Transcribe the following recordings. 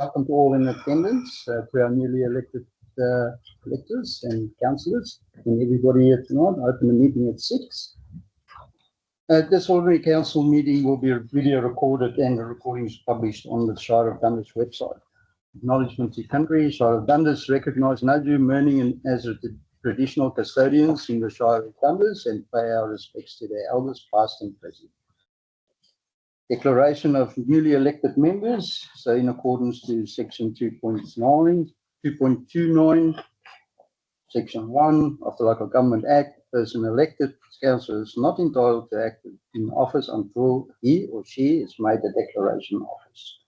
Welcome to all in attendance, to our newly elected electors and councillors, and everybody here tonight. I open the meeting at 6. This ordinary council meeting will be video recorded and the recording is published on the Shire of Dundas website. Acknowledgement to country. Shire of Dundas recognise Naju, Mirning as the traditional custodians in the Shire of Dundas and pay our respects to their elders past and present. Declaration of newly elected members. So in accordance to section 2.29, section 1 of the Local Government Act, person elected councillor is not entitled to act in office until he or she has made a declaration of office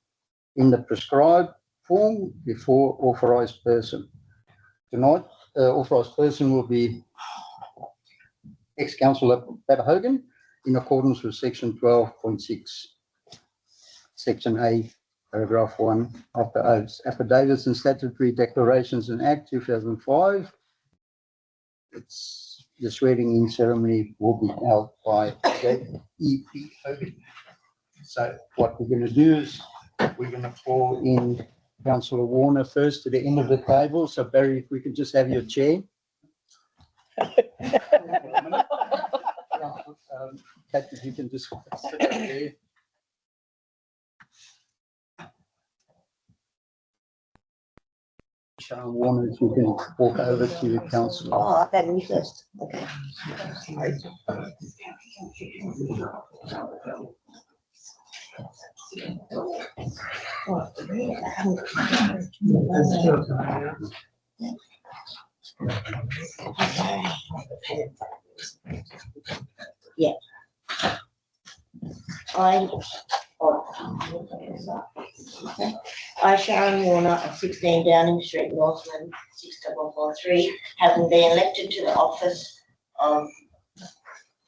in the prescribed form before authorised person. Tonight, authorised person will be ex-councillor Pat Hogan in accordance with section 12.6. Section A, paragraph 1 of the oaths. Affidavits and statutory declarations in Act 2005. The swearing-in ceremony will be held by J.E.P. Hogan. So what we're going to do is we're going to call in Councillor Warner first to the end of the table. So Barry, if we could just have your chair. Pat, if you can just sit there. Sharon Warner, if you can walk over to the council. Oh, I thought me first. Okay. Yeah. I, Sharon Warner, of 16 Downing Street, Northland, 6443, having been elected to the office of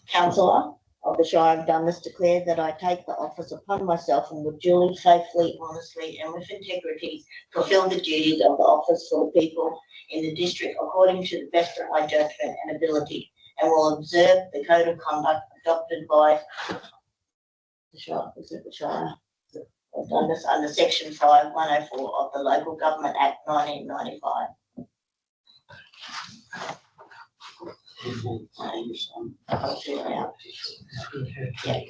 councillor of the Shire of Dundas, declare that I take the office upon myself and will duly, faithfully, honestly, and with integrity fulfil the duties of the office for the people in the district according to the best of my judgment and ability, and will observe the code of conduct adopted by the Shire, of Dundas under section 5104 of the Local Government Act 1995. I'll shoot it out. Yeah.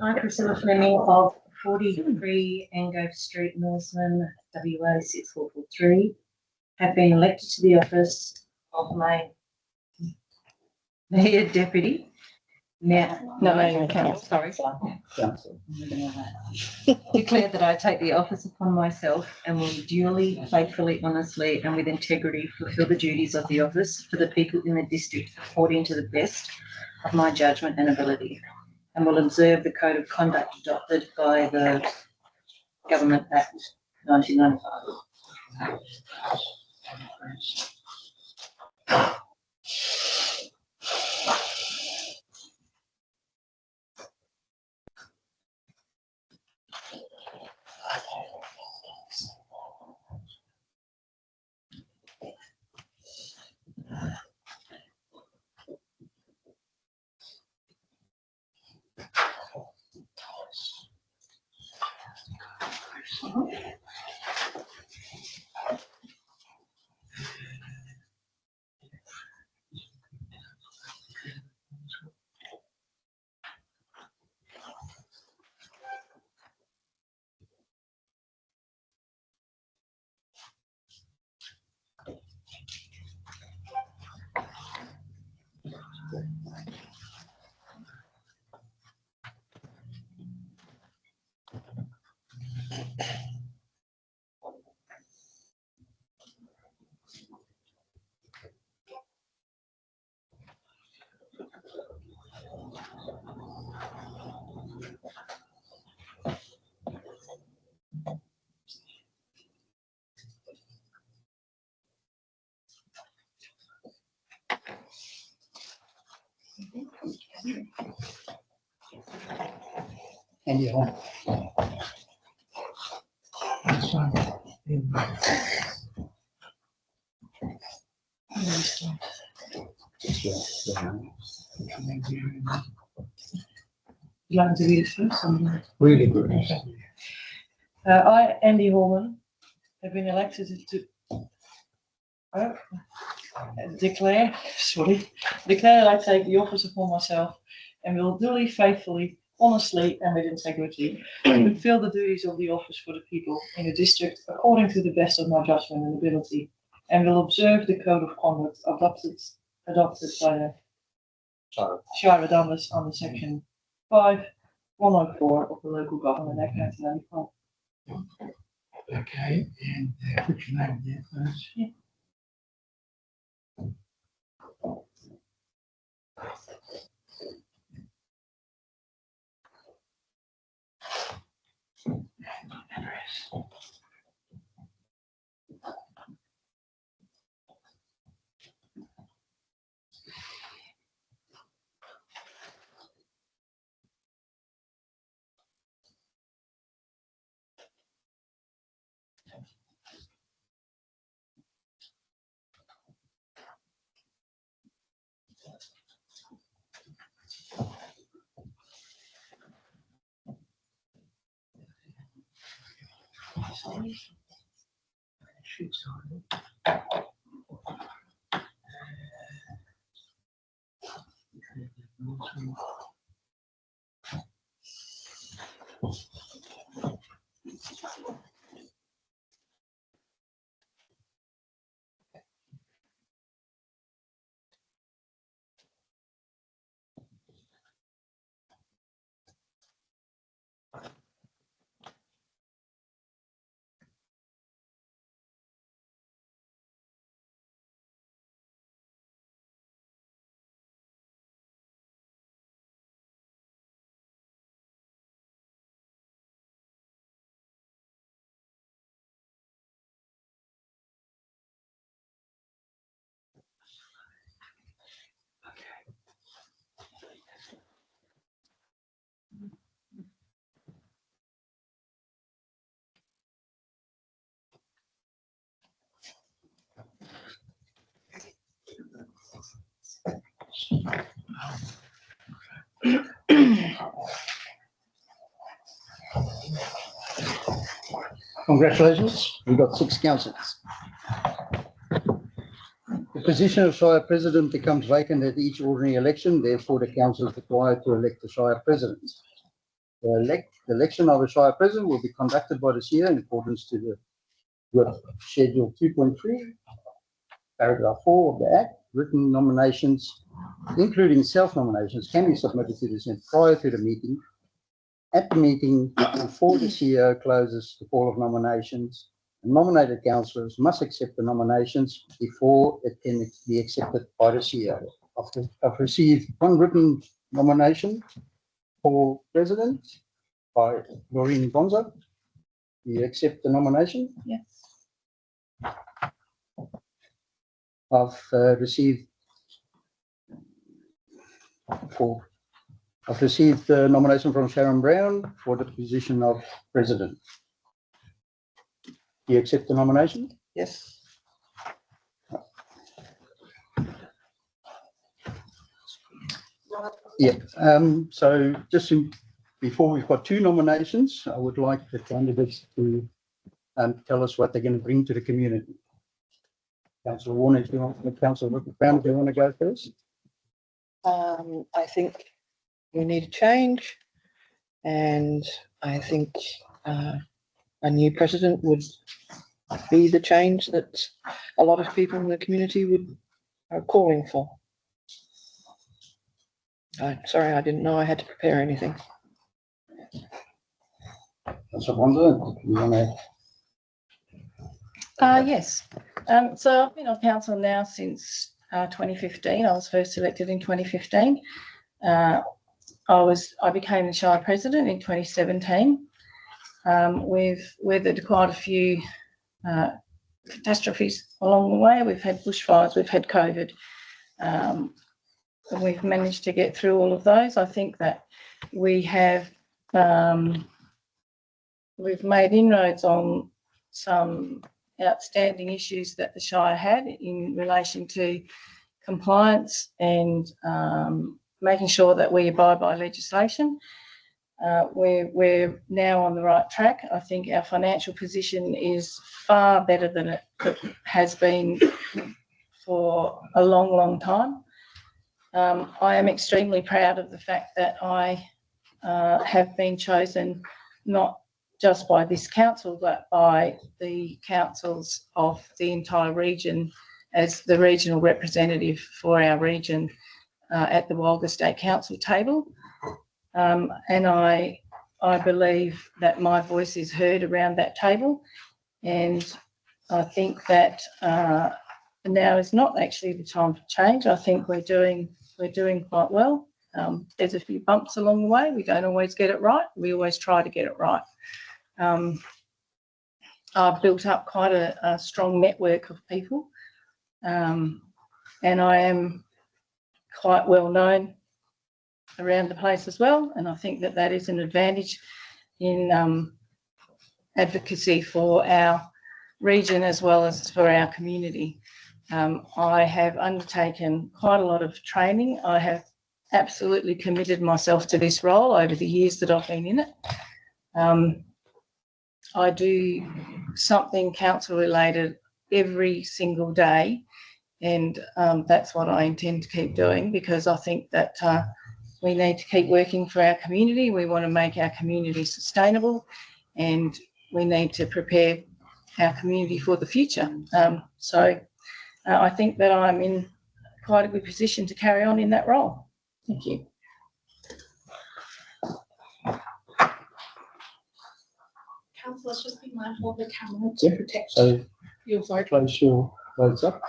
I, Priscilla Fleming of 43 Angove Street, Norseman, WA 6443, have been elected to the office of Mayor Deputy. Sorry. Declare that I take the office upon myself and will duly, faithfully, honestly, and with integrity fulfil the duties of the office for the people in the district according to the best of my judgment and ability, and will observe the code of conduct adopted by the Government Act 1995. Andy Hall. You'd like me to read it first? Really good. I, Andy Holman, have been elected to declare that I take the office upon myself and will duly, faithfully, honestly, and with integrity fulfill the duties of the office for the people in the district according to the best of my judgment and ability, and will observe the code of conduct adopted by the Shire of Dundas under section 5(104) of the Local Government Act 1995. Okay, and put your name there first. Yeah. Congratulations, we've got 6 councillors. The position of Shire President becomes vacant at each ordinary election, therefore the council is required to elect the Shire President. The election of a Shire President will be conducted by the CEO in accordance with Schedule 2.3, paragraph 4 of the Act. Written nominations, including self-nominations, can be submitted to the Senate prior to the meeting. At the meeting, before the CEO closes the call of nominations, the nominated councillors must accept the nominations before it can be accepted by the CEO. I've received 1 written nomination for President by Maureen Bonza. Do you accept the nomination? Yes. I've received the nomination from Sharon Brown for the position of President. Do you accept the nomination? Yes. Yeah. So just Before we've got 2 nominations, I would like the candidates to tell us what they're going to bring to the community. Councillor Warner, if you want, Councillor Brown, if you want to go first. I think we need a change, and I think a new president would be the change that a lot of people in the community are calling for. Sorry, I didn't know I had to prepare anything. Councillor Bonda, you want to? Yes. So I've been on council now since 2015. I was first elected in 2015. I became the Shire President in 2017. We've weathered quite a few catastrophes along the way. We've had bushfires, we've had COVID. And we've managed to get through all of those. I think that we have we've made inroads on some outstanding issues that the Shire had in relation to compliance and making sure that we abide by legislation. We're now on the right track. I think our financial position is far better than it has been for a long, long time. I am extremely proud of the fact that I have been chosen not just by this council, but by the councils of the entire region as the regional representative for our region at the Walga State Council table. And I believe that my voice is heard around that table. And I think that now is not actually the time for change. I think we're doing quite well. There's a few bumps along the way. We don't always get it right. We always try to get it right. I've built up quite a strong network of people, and I am quite well known around the place as well. And I think that that is an advantage in advocacy for our region as well as for our community. I have undertaken quite a lot of training. I have absolutely committed myself to this role over the years that I've been in it. I do something council related every single day, and that's what I intend to keep doing, because I think that we need to keep working for our community. We want to make our community sustainable, and we need to prepare our community for the future. So I think that I'm in quite a good position to carry on in that role. Thank you. Councillors, just be mindful of the camera Yeah. to protect So your vote. close your votes up.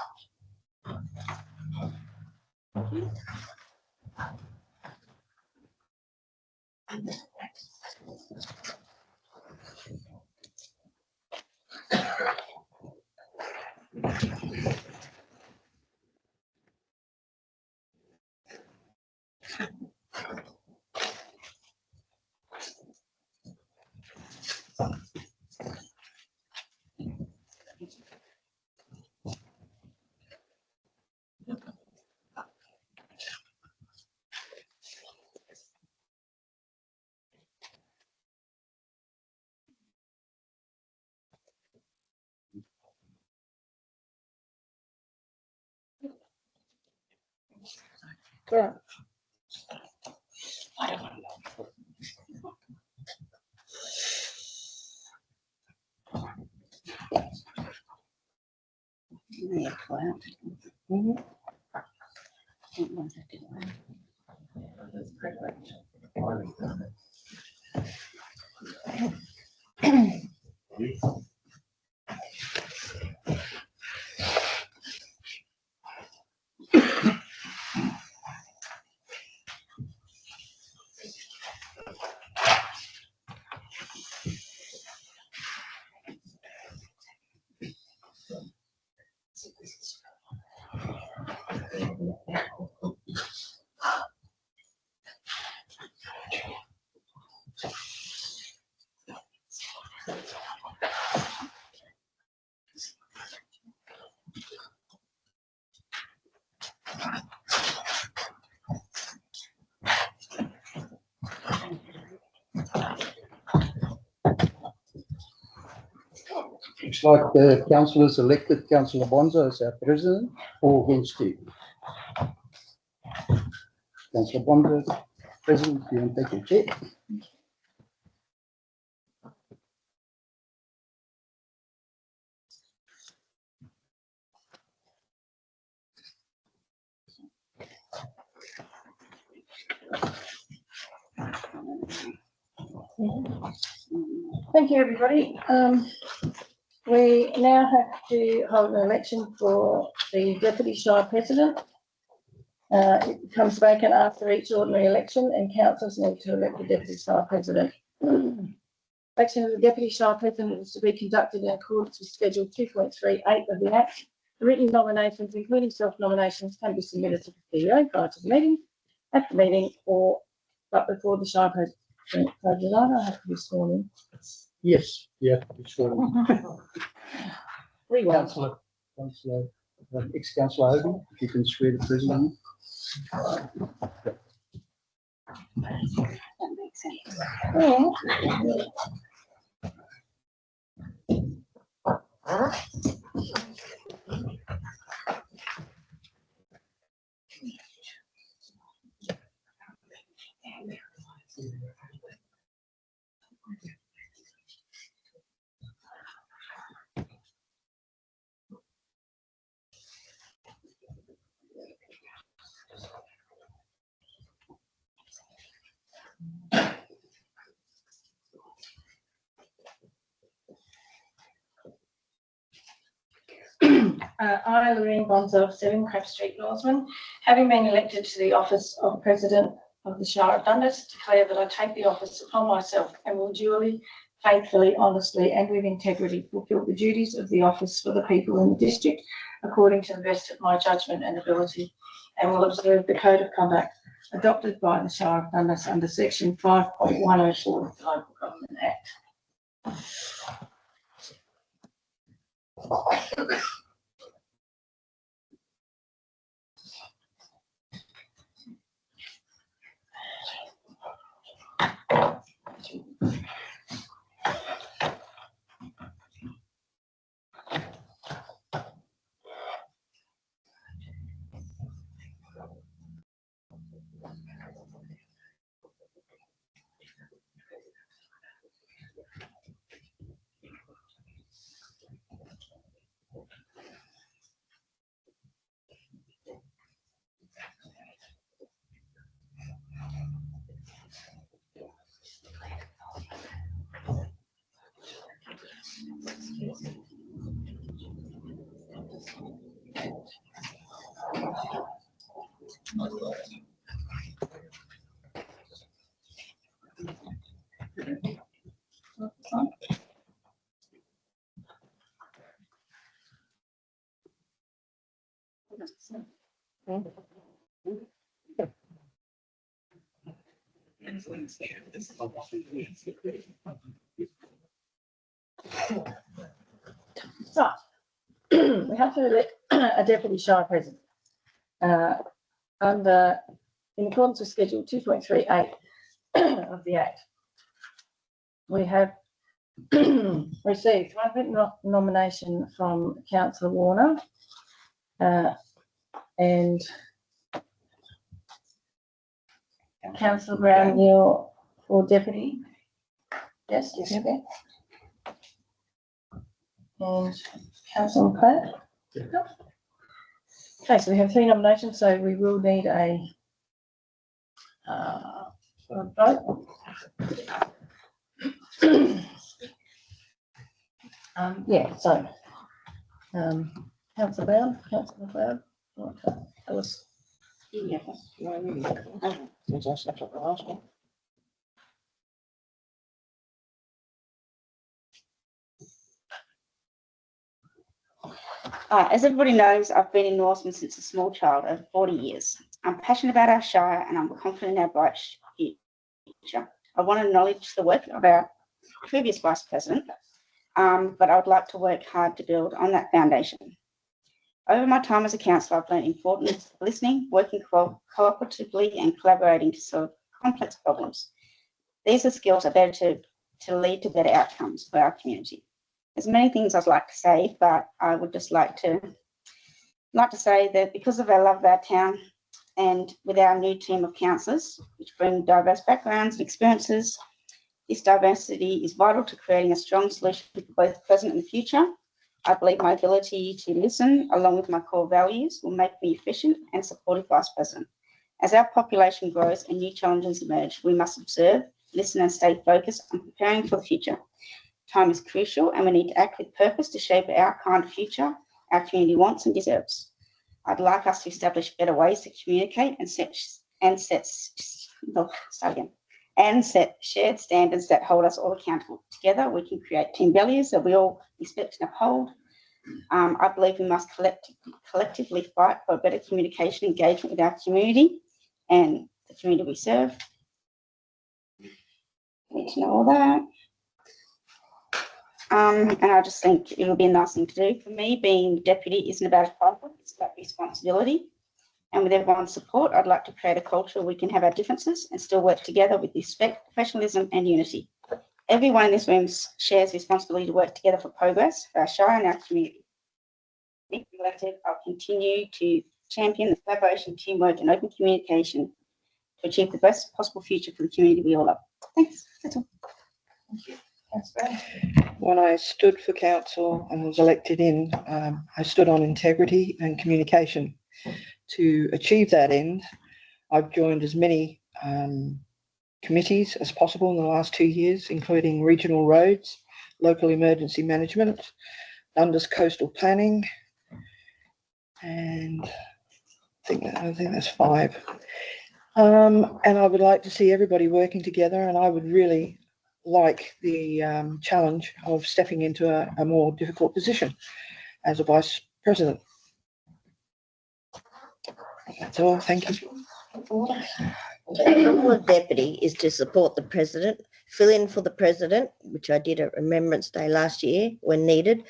Right. Yeah, cloud. Mhm. Don't want it to land. Looks like the council has elected Councillor Bonzo as our president, or against you. Councillor Bonzo, president, you want to take your chair? Thank you, everybody. We now have to hold an election for the deputy shire president. It becomes vacant after each ordinary election and councillors need to elect the deputy shire president. Election of the deputy shire president is to be conducted in accordance with Schedule 2.38 of the Act. The written nominations, including self-nominations, can be submitted to the CEO prior to the meeting, at the meeting, but before the shire president. So did I have to be sworn in? Yes, yeah, it's sworn. Rewind. Councillor, ex-councillor Hogan, if you can swear the president. I, Lorraine Bonzo of 7 Crab Street, Norseman, having been elected to the office of President of the Shire of Dundas, declare that I take the office upon myself and will duly, faithfully, honestly and with integrity fulfil the duties of the office for the people in the district according to the best of my judgment and ability, and will observe the Code of Conduct adopted by the Shire of Dundas under Section 5.104 of the Local Government Act. So, we have to elect a deputy shire president. In accordance with Schedule 2.38 of the Act. We have received one written nomination from Councillor Warner and Councillor Brown, you're for deputy. Yes, okay. And Councillor Platt. Okay, so we have 3 nominations, so we will need a vote. Councillor Brown, Councillor Brown. Alice. Yeah. As everybody knows, I've been in Norseman since a small child, over 40 years. I'm passionate about our Shire and I'm confident in our bright future. I want to acknowledge the work of our previous Vice President, but I would like to work hard to build on that foundation. Over my time as a councillor, I've learned the importance of listening, working cooperatively and collaborating to solve complex problems. These are skills that are better to lead to better outcomes for our community. There's many things I'd like to say, but I would just like to say that because of our love of our town and with our new team of councillors, which bring diverse backgrounds and experiences, this diversity is vital to creating a strong solution for both the present and the future. I believe my ability to listen, along with my core values, will make me efficient and supportive vice president. As our population grows and new challenges emerge, we must observe, listen and stay focused on preparing for the future. Time is crucial and we need to act with purpose to shape our kind of future our community wants and deserves. I'd like us to establish better ways to communicate and set shared standards that hold us all accountable. Together, we can create team values that we all respect and uphold. I believe we must collectively fight for better communication engagement with our community and the community we serve. Need to know all that. And I just think it'll be a nice thing to do. For me, being deputy isn't about a title, it's about responsibility. And with everyone's support, I'd like to create a culture where we can have our differences and still work together with respect, professionalism and unity. Everyone in this room shares responsibility to work together for progress for our shire and our community. If elected, I'll continue to champion the collaboration, teamwork and open communication to achieve the best possible future for the community we all love. Thanks. That's all. Thank you. Thanks, Brad. When I stood for council and was elected in, I stood on integrity and communication. To achieve that end, I've joined as many committees as possible in the last 2 years, including regional roads, local emergency management, Dundas coastal planning, and I think that's 5. And I would like to see everybody working together, and I would really like the challenge of stepping into a more difficult position as a vice president. That's all. Thank you. The role of deputy is to support the president, fill in for the president, which I did at Remembrance Day last year when needed,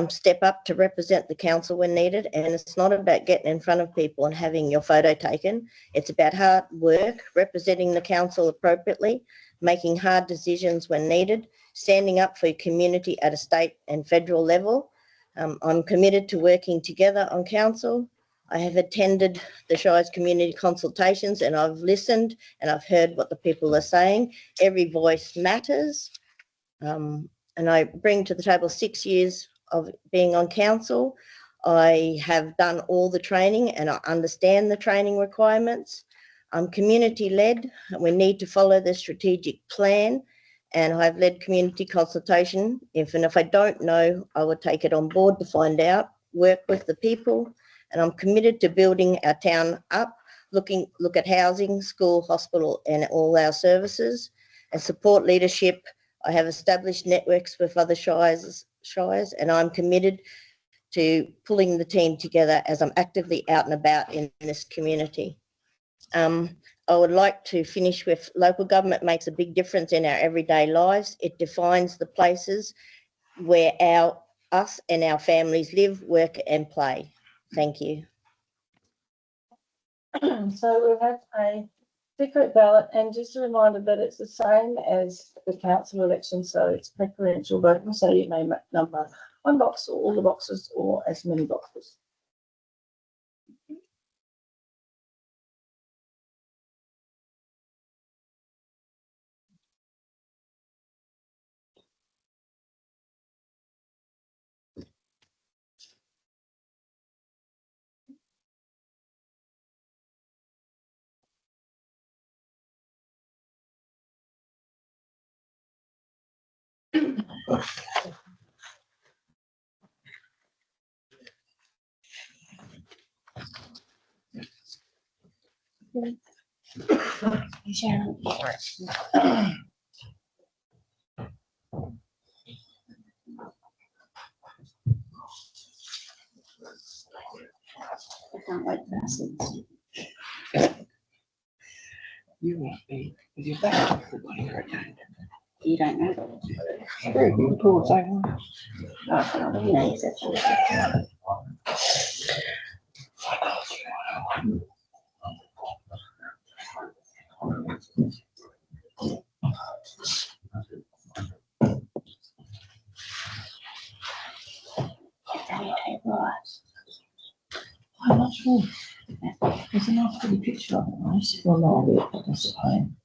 step up to represent the council when needed. And it's not about getting in front of people and having your photo taken. It's about hard work, representing the council appropriately, making hard decisions when needed, standing up for your community at a state and federal level. I'm committed to working together on council. I have attended the Shire's community consultations and I've listened and I've heard what the people are saying. Every voice matters. And I bring to the table 6 years of being on council. I have done all the training and I understand the training requirements. I'm community-led. We need to follow the strategic plan and I've led community consultation. If I don't know, I will take it on board to find out, work with the people. And I'm committed to building our town up, look at housing, school, hospital, and all our services, and support leadership. I have established networks with other shires, and I'm committed to pulling the team together as I'm actively out and about in this community. I would like to finish with local government makes a big difference in our everyday lives. It defines the places where us and our families live, work, and play. Thank you. So we've had a secret ballot, and just a reminder that it's the same as the council election, so it's preferential voting, so you may number 1 box or all the boxes or as many boxes. I can't wait for that. You won't be with your back to everybody for a time. You don't know. Sure, you pull the same one. You know, you said something. There's a nice pretty picture of it, nice. Well, not of it, but that's a pain.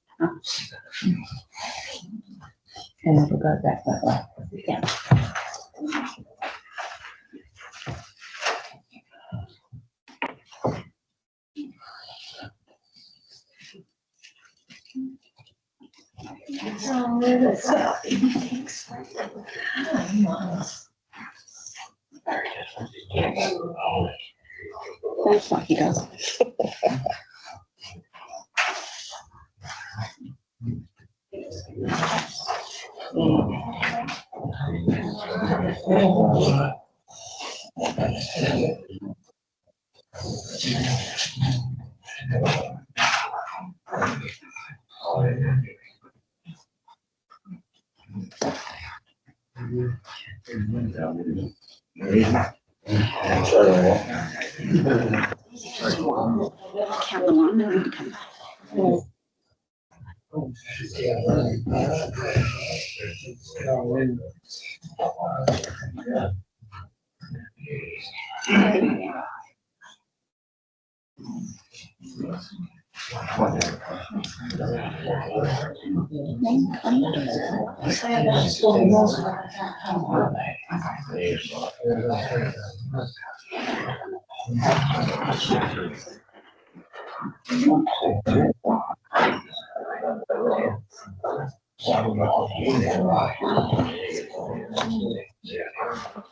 And it'll go back that way. Yeah. Looks like he does. Count them on and then come back.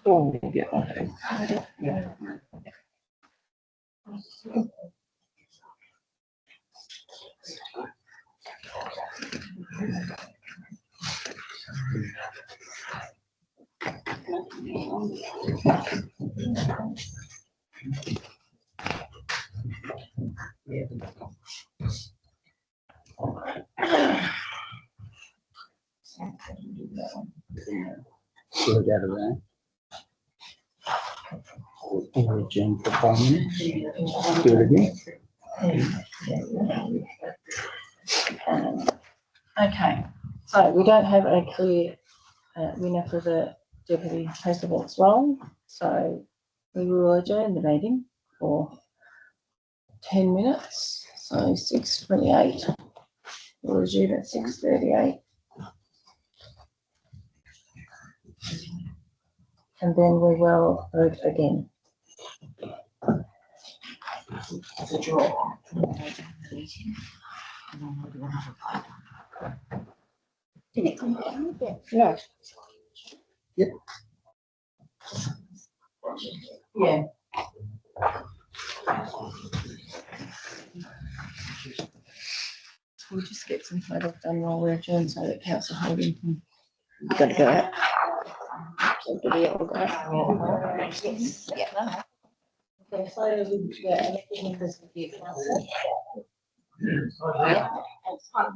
Oh, you get one. Slow that around. We'll adjourn for 5 minutes. Do it again. Okay, so we don't have a clear winner for the deputy president's role, so we will adjourn the meeting for 10 minutes, so 6:28. We'll resume at 6:38. And then we will vote again. No. Yeah. We'll just get some photos done while we're adjourned so that Councillor Hogan can. Gotta go out. So do we all go out? Yes, yeah. Okay, photos of the elected members of the council. Yeah, that's fine.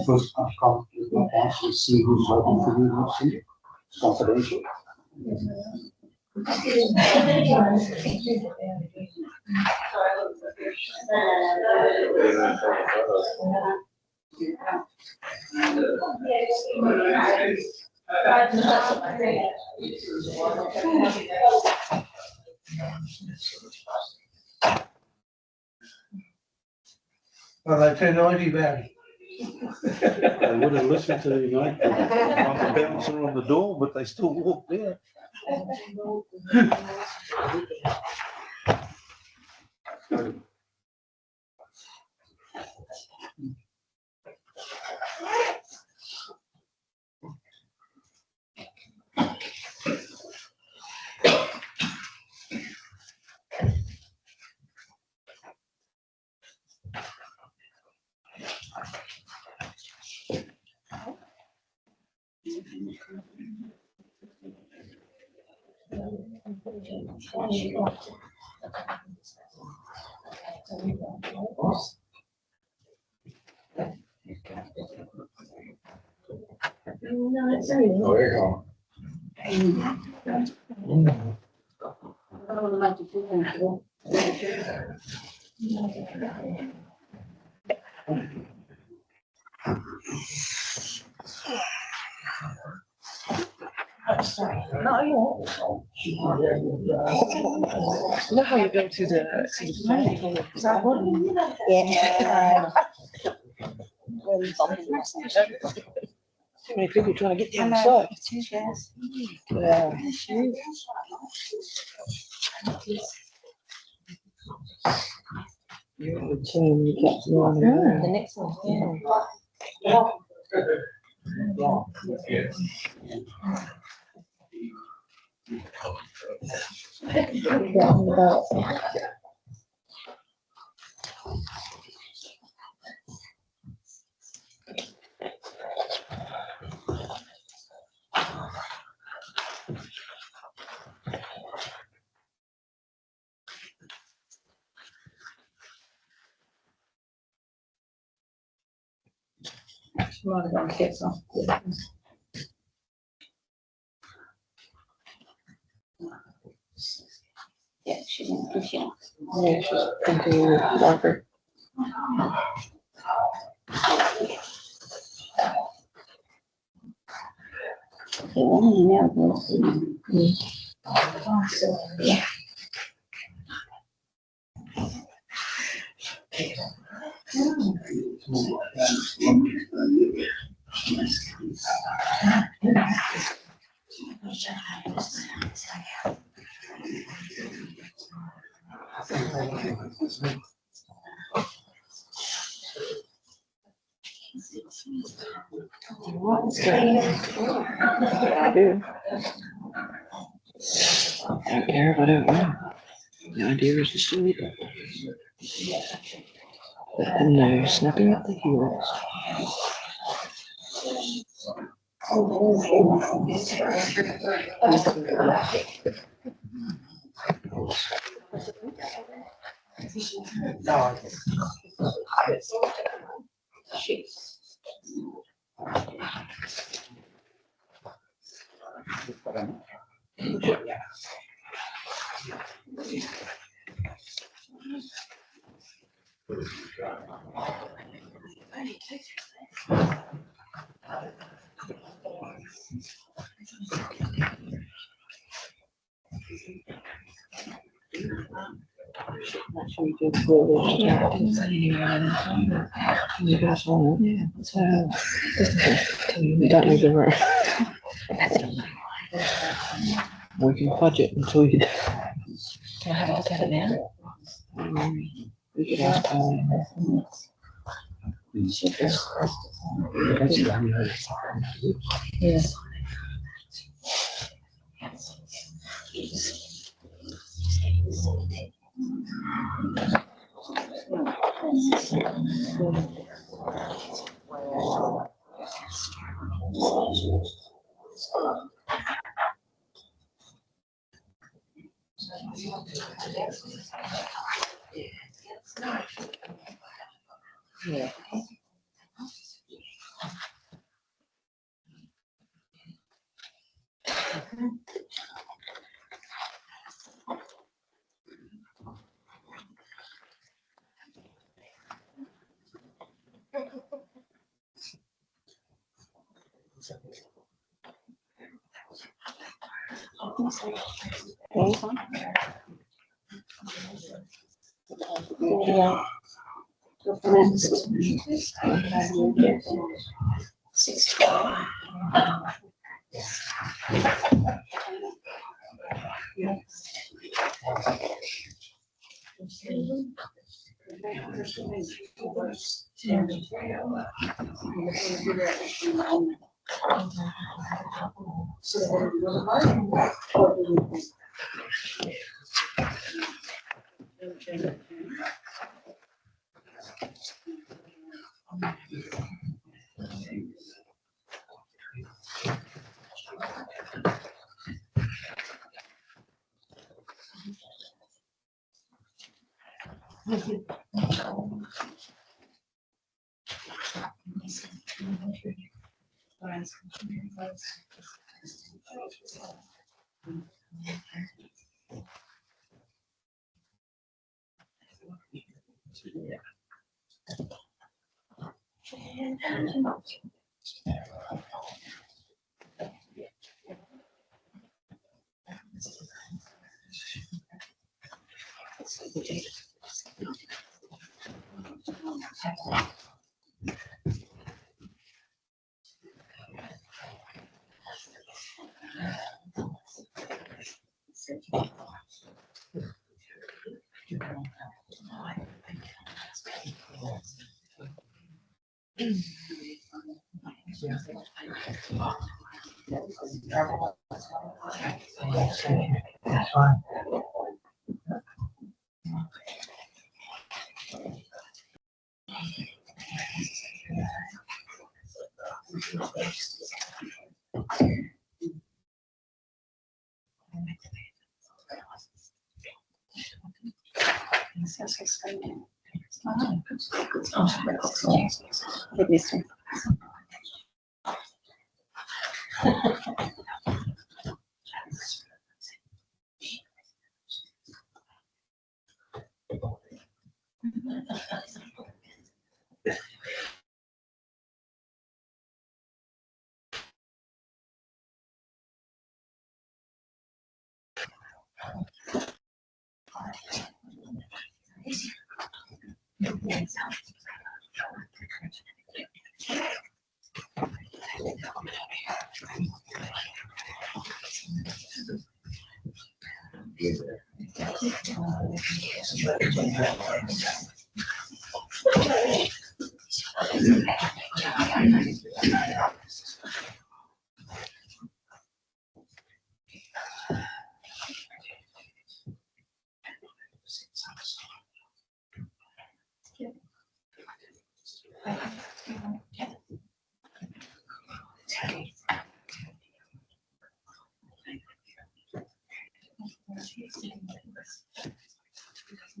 First, I've come to actually see who's voting for you, see, confidential. Well, they turned 90 about it. They would have listened to you, mate. I'm the bouncer on the door, but they still walked out. You know how you go to the planning board? Yeah. Too many people trying to get I there know, inside. two chairs. You're the team, you get to know them. The next one, yeah. Might have gone to get some. Yeah, she's in the kitchen. Yeah, she's thinking of Margaret. Okay, well, now we'll see. Yeah. I do. I don't care if I don't know. The idea is to still eat it. Let them know, snapping at the heels. Actually, we did really didn't say anything. You guys on it. Yeah. So, we don't leave the room. We can fudge it until you. Can I have a look at it now? We could ask Yes. Yeah. Yeah. That's fine.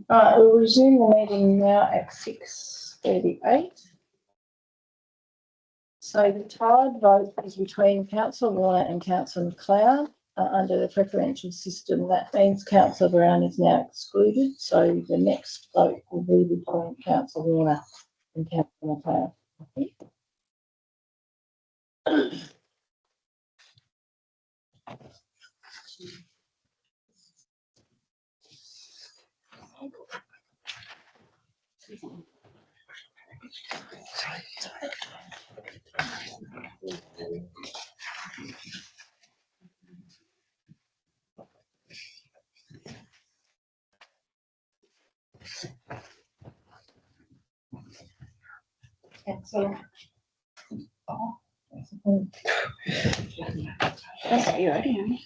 We'll resume the meeting now at 6:38. So the tied vote is between Councillor Warner and Councillor McLeod. Under the preferential system, that means Councillor Brown is now excluded. So the next vote will be between Councillor Warner and Councillor McLeod. That's you already.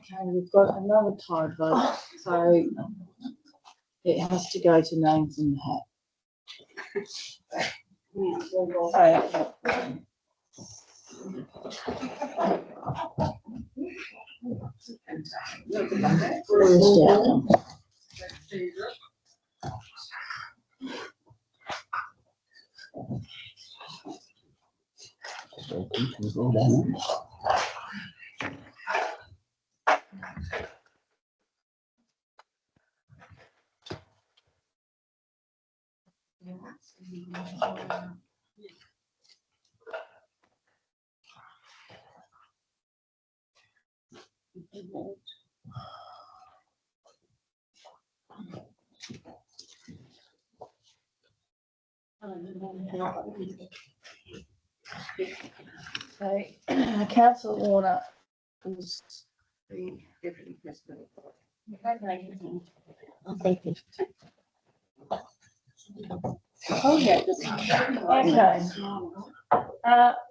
Okay, we've got another tied vote, so it has to go to names in the hat. Where's Jack? So, Councillor Warner is the deputy president. Thank you. Okay.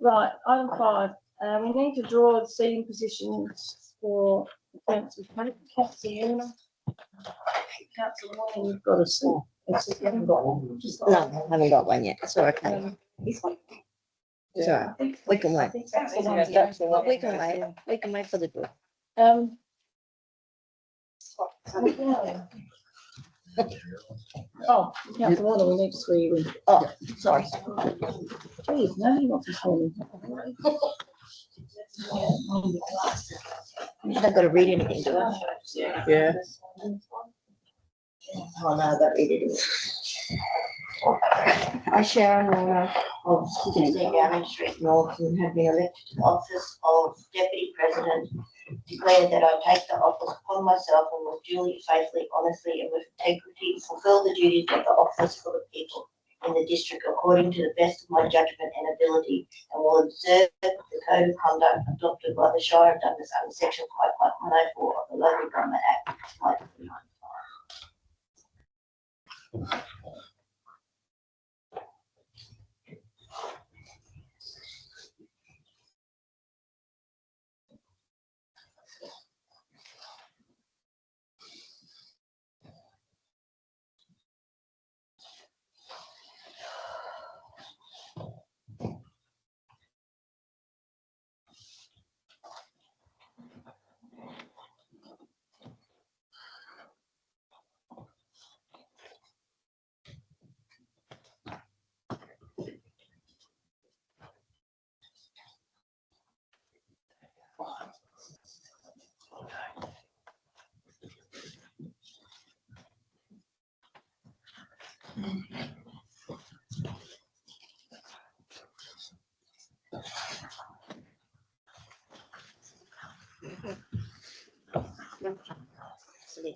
Right, item 5, we need to draw the seating positions for Councillor Warner. Councillor Warner, you've got a seat. It's if you haven't got one. No, I haven't got one yet. It's all okay. It's all right. We can wait. We can wait. We can wait for the door. Oh, Councillor Warner, we need to swear you in. Oh, sorry. Geez, no, he wants to swear in. I've got to read anything, do I? Yeah. Oh, no, I've got to read it. I, Sharon Warner of 16 Downing Street, Northern, have been elected to the office of Deputy President. Declare that I take the office upon myself and will duly, faithfully, honestly, and with integrity fulfil the duties of the office for the people in the district according to the best of my judgment and ability, and will observe the code of conduct adopted by the Shire of Douglas under section 5.104 of the Local Government Act 1995.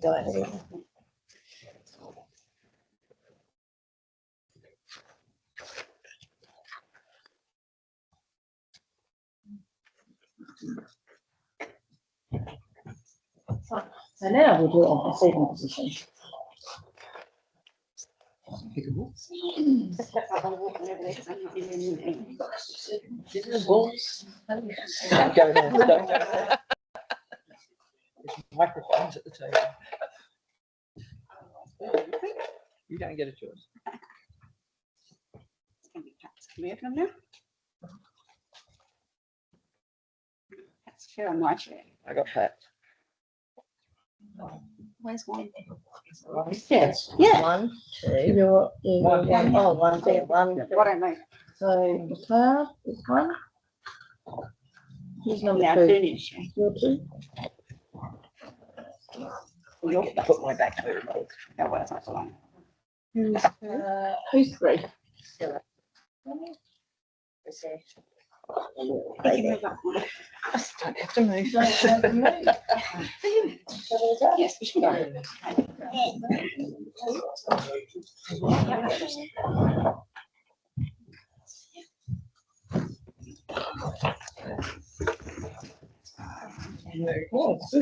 Go ahead. So now we'll do it on the seating position. Go there, don't go there. There's microphones at the table. You don't get a choice. That's chair on my chair. I got Pat. Where's one? Yes. Yeah. 1, 2. You're, One. Oh, 1 there, 1. What I know. so McLeod is 1. Who's number Now, 2? do need to share. You're 2. I get to put my back to it. That was not so long. Who's 3? Thank you very much. Don't have to move. Yes, we should go.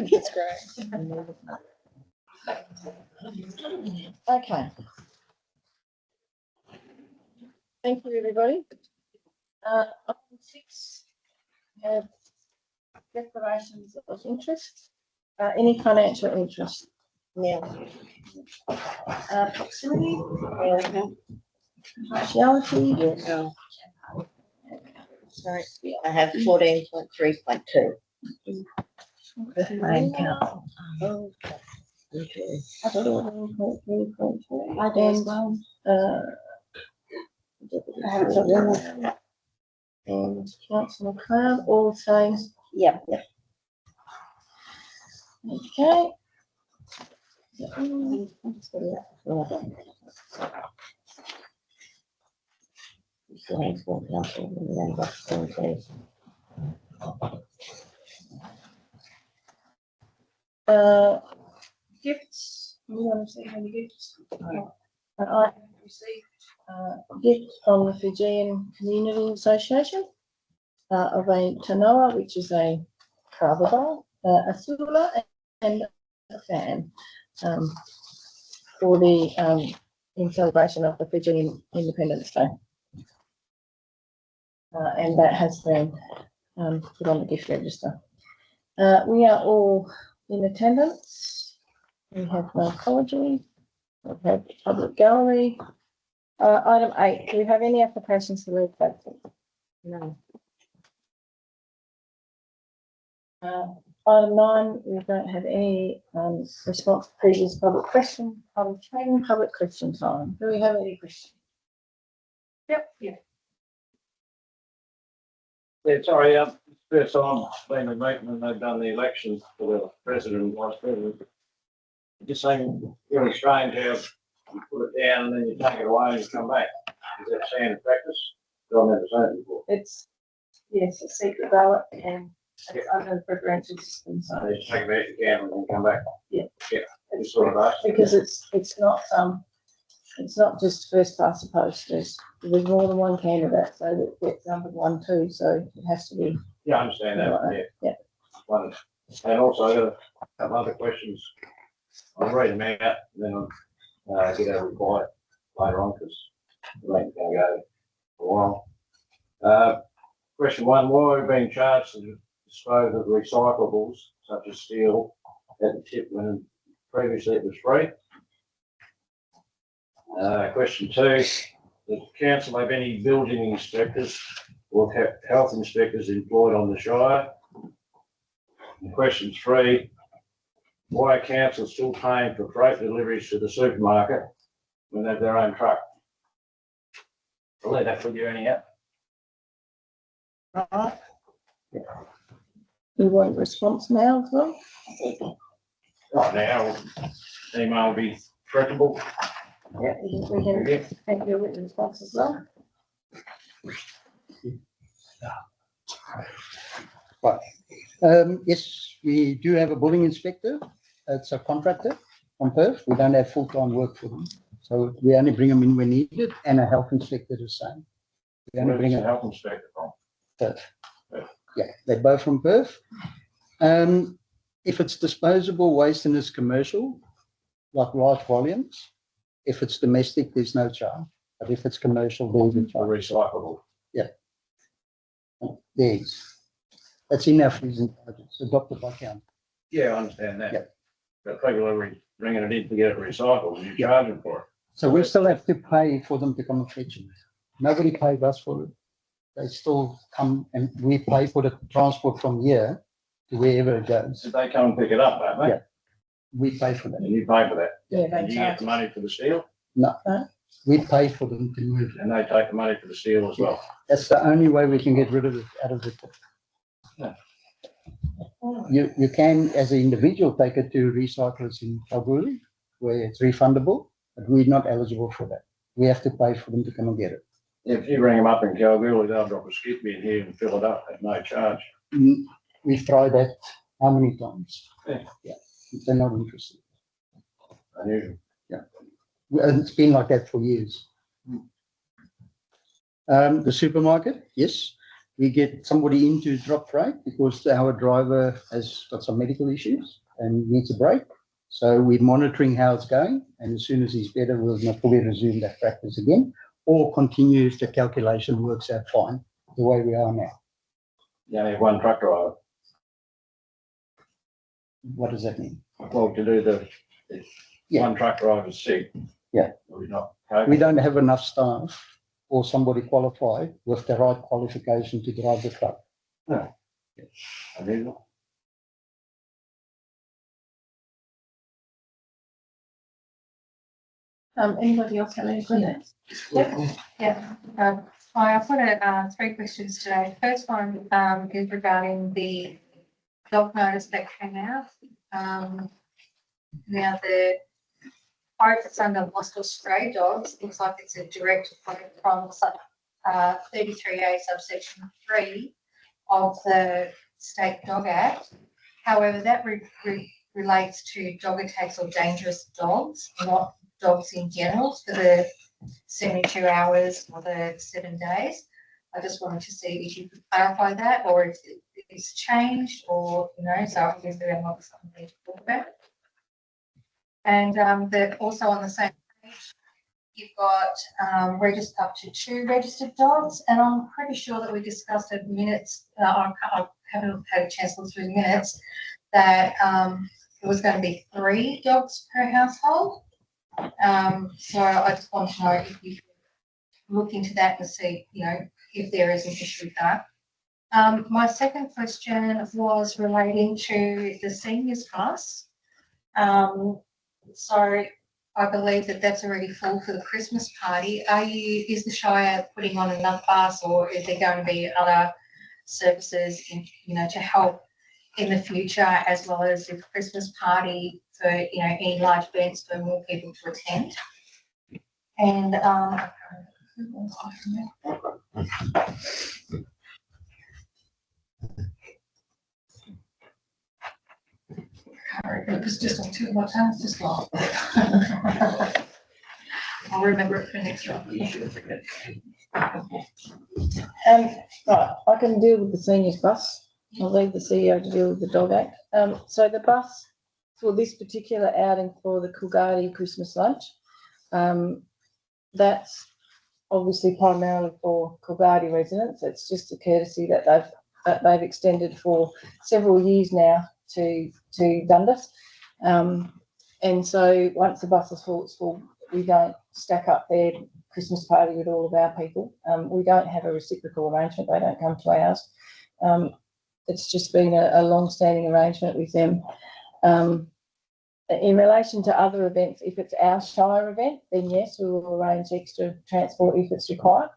That's great. Okay. Thank you, everybody. Item 6, we have declarations of interest. Any financial interest? Yeah. Proximity, Yeah. partiality. No. Sorry, I have 14.3.2. Main council. Okay. I do as well. I haven't got one. And Councillor McLeod, all the same. Yeah. Okay. Still ain't full council, and then got 4 days. Gifts, you want to see any gifts? I have received a gift from the Fijian Community Association of a tanoa, which is a karawa, a sula and a fan for the in celebration of the Fijian Independence Day. And that has been put on the gift register. We are all in attendance. We have no apology. We have public gallery. Item 8, do we have any applications to leave that? No. Item 9, we don't have any response to previous public question, public training, public question time. Do we have any questions? Yep, yeah. Yeah, sorry, first time I've been to a meeting and they've done the elections for the president and vice president. It just seemed really strange how you put it down and then you take it away and you come back. Is that standard practice? I've never seen it before. It's, yes, a secret ballot and it's under the preferential system, so. So you take it out again and then come back. Yeah. Yeah, it's sort of that. Because it's not just first past the post, there's more than one candidate, so that gets numbered 1, 2, so it has to be. Yeah, I understand that, yeah. Yeah. One, and also I got a couple other questions. I'll read them out and then I'll get a reply later on because the meeting's going to go for a while. Question 1, why are we being charged to dispose of recyclables such as steel at the tip when previously it was free? Question 2, does the council have any building inspectors or health inspectors employed on the Shire? And question 3, why are council still paying for freight deliveries to the supermarket when they have their own truck? I'll let that figure anyhow. We want a response now as well. Right now, email will be preferable. Yeah, we can take your written response as well. Yes, we do have a building inspector. It's a contractor from Perth. We don't have full-time work for them. So we only bring them in when needed, and a health inspector the same. We only bring a a health inspector from Perth. Perth. Yeah, they're both from Perth. If it's disposable waste and it's commercial, like large volumes, if it's domestic, there's no charge. But if it's commercial, there's a charge. recyclable. There's. That's in our fees and charges, adopted by council. Yeah, I understand that. Yeah. But people are bringing it in to get it recycled, you charge them for it. So we still have to pay for them to come and fetch it. Nobody paid us for it. They still come and we pay for the transport from here to wherever it goes. So they come and pick it up, don't they? Yeah. We pay for that. And you pay for that. Yeah, And they you get charge. the money for the steel No, we pay for them to move it. and they take the money for the steel as well. That's the only way we can get rid of it out of the tip. Yeah. You can, as an individual, take it to recyclers in Kalgoorlie where it's refundable, but we're not eligible for that. We have to pay for them to come and get it. If you ring them up in Kalgoorlie, they'll drop a skip in here and fill it up at no charge. We've tried that how many times? Yeah. They're not interested. Unusual. And it's been like that for years. The supermarket, yes, we get somebody in to drop freight because our driver has got some medical issues and needs a break. So we're monitoring how it's going, and as soon as he's better, we'll probably resume that practice again, or continue if the calculation works out fine the way we are now. You only have one truck driver. What does that mean? Well, to do the Yeah. one truck driver's sick. Yeah. We're not coping. We don't have enough staff or somebody qualified with the right qualification to drive the truck. Unusual. Anybody else have any questions? Yeah, I've got 3 questions today. First one is regarding the dog notice that came out. Now the focus under lost or stray dogs looks like it's a direct quote from 33A subsection 3 of the State Dog Act. However, that relates to dog attacks or dangerous dogs, not dogs in general for the 72 hours or the 7 days. I just wanted to see if you could clarify that, or if it's changed, or, you know, so I guess there might be something we need to talk about. And also on the same page, you've got up to 2 registered dogs, and I'm pretty sure that we discussed at minutes, I haven't had a chance to look through the minutes, that it was going to be 3 dogs per household. So I just want to know if you could look into that and see, you know, if there is an issue with that. My second question was relating to the seniors bus. So I believe that that's already full for the Christmas party. Is the Shire putting on another bus, or is there going to be other services, you know, to help in the future, as well as the Christmas party for, you know, any large events for more people to attend? And it was just on 2 more times, just long. I'll remember it for next one. Right, I can deal with the seniors bus. I'll leave the CEO to deal with the dog act. So the bus for this particular outing for the Coolgardie Christmas lunch, that's obviously primarily for Coolgardie residents. It's just a courtesy that they've extended for several years now to Dundas. And so once the bus is full, it's full. We don't stack up their Christmas party with all of our people. We don't have a reciprocal arrangement. They don't come to ours. It's just been a long-standing arrangement with them. In relation to other events, if it's our Shire event, then yes, we will arrange extra transport if it's required.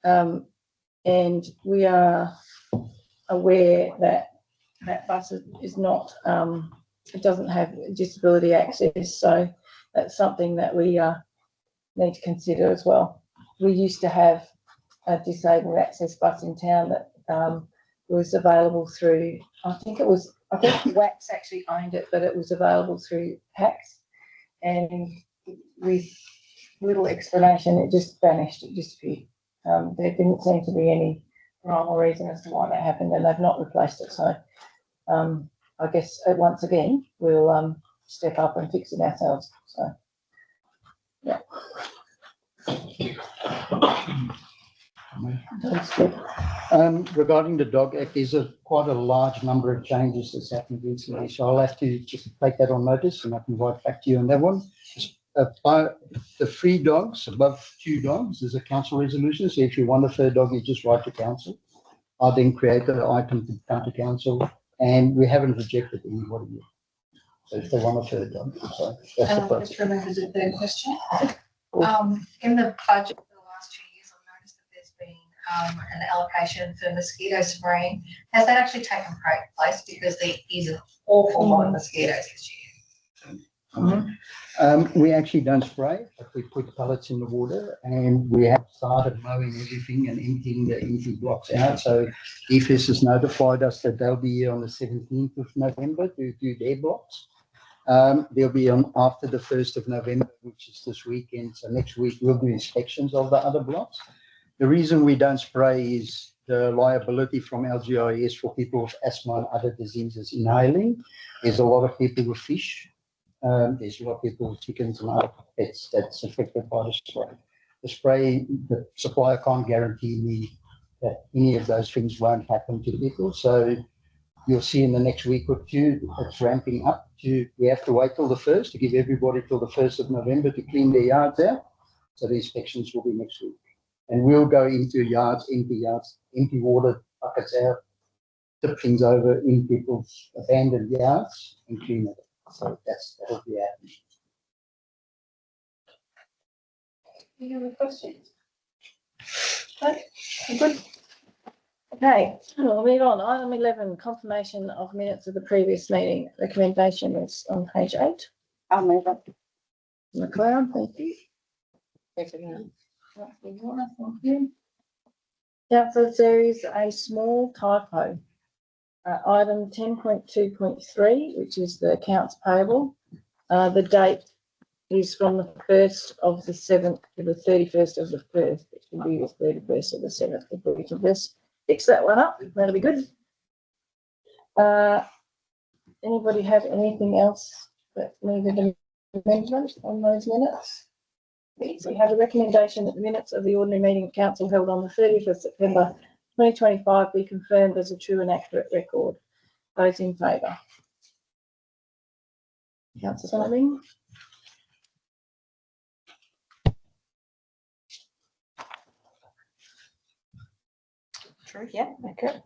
And we are aware that that bus is not, it doesn't have disability access, so that's something that we need to consider as well. We used to have a disabled access bus in town that was available through, I think WAX actually owned it, but it was available through PAX, and with little explanation, it just vanished, it disappeared. There didn't seem to be any rhyme or reason as to why that happened, and they've not replaced it. So I guess once again, we'll step up and fix it ourselves. So, yeah. Regarding the dog act, there's quite a large number of changes that's happened recently, so I'll have to just take that on notice, and I can write back to you on that one. The 3 dogs, above 2 dogs, is a council resolution, so if you want a 3rd dog, you just write to council. I'll then create the item to come to council, and we haven't rejected anybody yet. So if they want a 3rd dog, so that's the first. Just remember the third question. In the budget for the last 2 years, I've noticed that there's been an allocation for mosquito spraying. Has that actually taken place? Because there is an awful lot of mosquitoes this year. We actually don't spray, but we put pellets in the water, and we have started mowing everything and emptying the empty blocks out. So DFS has notified us that they'll be here on the 17th of November to do their blocks. They'll be on after the 1st of November, which is this weekend. So next week we'll do inspections of the other blocks. The reason we don't spray is the liability from LGIS for people with asthma and other diseases inhaling. There's a lot of people with fish. There's a lot of people with chickens and other pets that's affected by the spray. The spray, the supplier can't guarantee me that any of those things won't happen to people. So you'll see in the next week or 2, it's ramping up to, we have to wait till the 1st to give everybody till the 1st of November to clean their yards out. So the inspections will be next week. And we'll go into yards, empty water buckets out, tip things over in people's abandoned yards and clean it. So that'll be happening. Any other questions? Okay, good. Okay, we'll move on. Item 11, confirmation of minutes of the previous meeting. Recommendation is on page 8. I'll move it. McLaren, thank you. Yeah, so there is a small typo Item 10.2.3, which is the accounts payable. The date is from the 1st of the 7th to the 31st of the 1st, which will be the 31st of the 7th. If we can just fix that one up, that'll be good. Anybody have anything else that needed an amendment on those minutes? We have a recommendation that the minutes of the ordinary meeting of council held on the 30th of September 2025 be confirmed as a true and accurate record. Those in favour? Councillor Sullivan? True, yeah. Okay.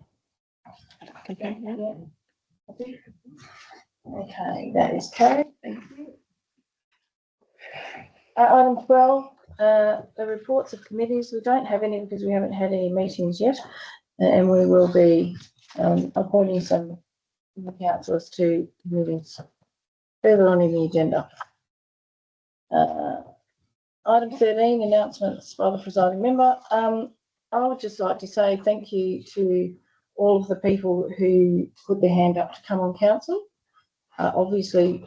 Okay, that is carried. Thank you. Item 12, the reports of committees. We don't have any because we haven't had any meetings yet, and we will be appointing some councillors to committees further on in the agenda. Item 13, announcements by the presiding member. I would just like to say thank you to all of the people who put their hand up to come on council. Obviously,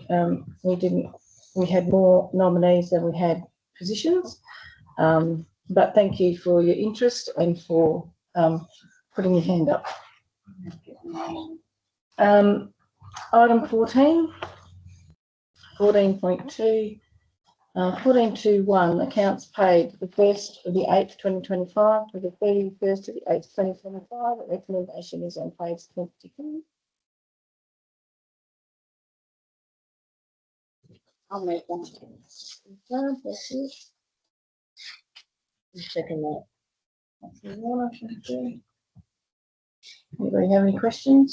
we had more nominees than we had positions, but thank you for your interest and for putting your hand up. Item 14, 14.2. 14.2.1, accounts paid the 1st of the 8th, 2025 to the 31st of the 8th, 2025. The recommendation is on page 22. I'll make one. Second that. Anybody have any questions?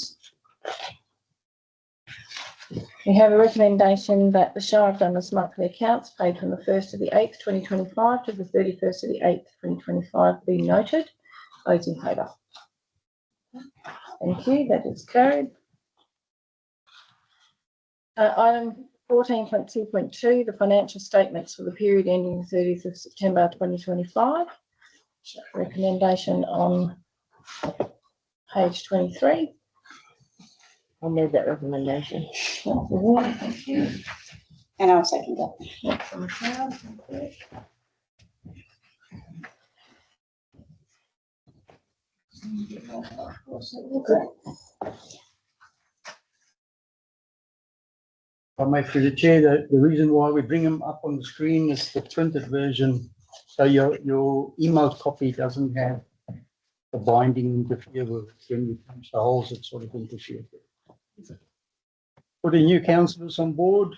We have a recommendation that the Shire of Dundas monthly accounts paid from the 1st of the 8th, 2025 to the 31st of the 8th, 2025 be noted. Those in favour? Thank you, that is carried. Item 14.2.2, the financial statements for the period ending the 30th of September 2025. Recommendation on page 23. I'll move that recommendation. Thank you. And I'll second that. Next on the crowd. If I may, through the chair, the reason why we bring them up on the screen is the printed version. So your email copy doesn't have the binding interfere with it. When you punch the holes, it sort of interferes with it. For the new councillors on board,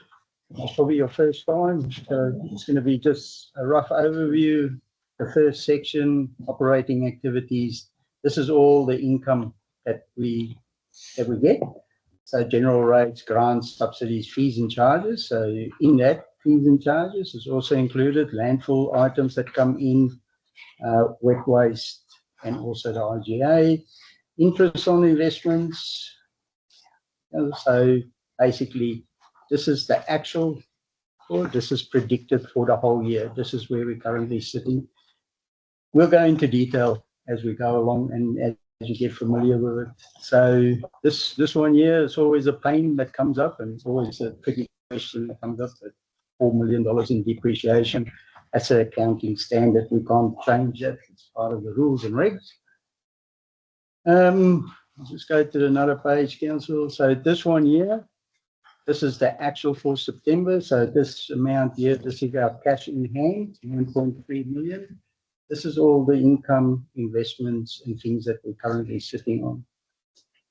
it's probably your first time. So it's going to be just a rough overview. The first section, operating activities. This is all the income that we get. So general rates, grants, subsidies, fees and charges. So in that, fees and charges is also included landfill items that come in, wet waste, and also the IGA. Interest on investments. So basically, this is the actual, or this is predicted for the whole year. This is where we're currently sitting. We'll go into detail as we go along and as you get familiar with it. So this one here is always a pain that comes up, and it's always a tricky question that comes up. At $4 million in depreciation, that's an accounting standard. We can't change that. It's part of the rules and regs. I'll just go to another page, council. So this one here, this is the actual for September. So this amount here, this is our cash in hand, 1.3 million. This is all the income, investments, and things that we're currently sitting on.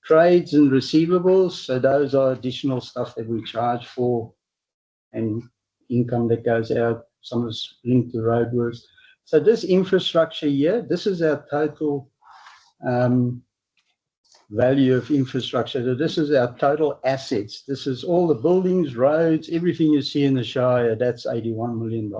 Trades and receivables. So those are additional stuff that we charge for, and income that goes out. Some is linked to roadworks. So this infrastructure here, this is our total value of infrastructure. So this is our total assets. This is all the buildings, roads, everything you see in the Shire. That's $81 million.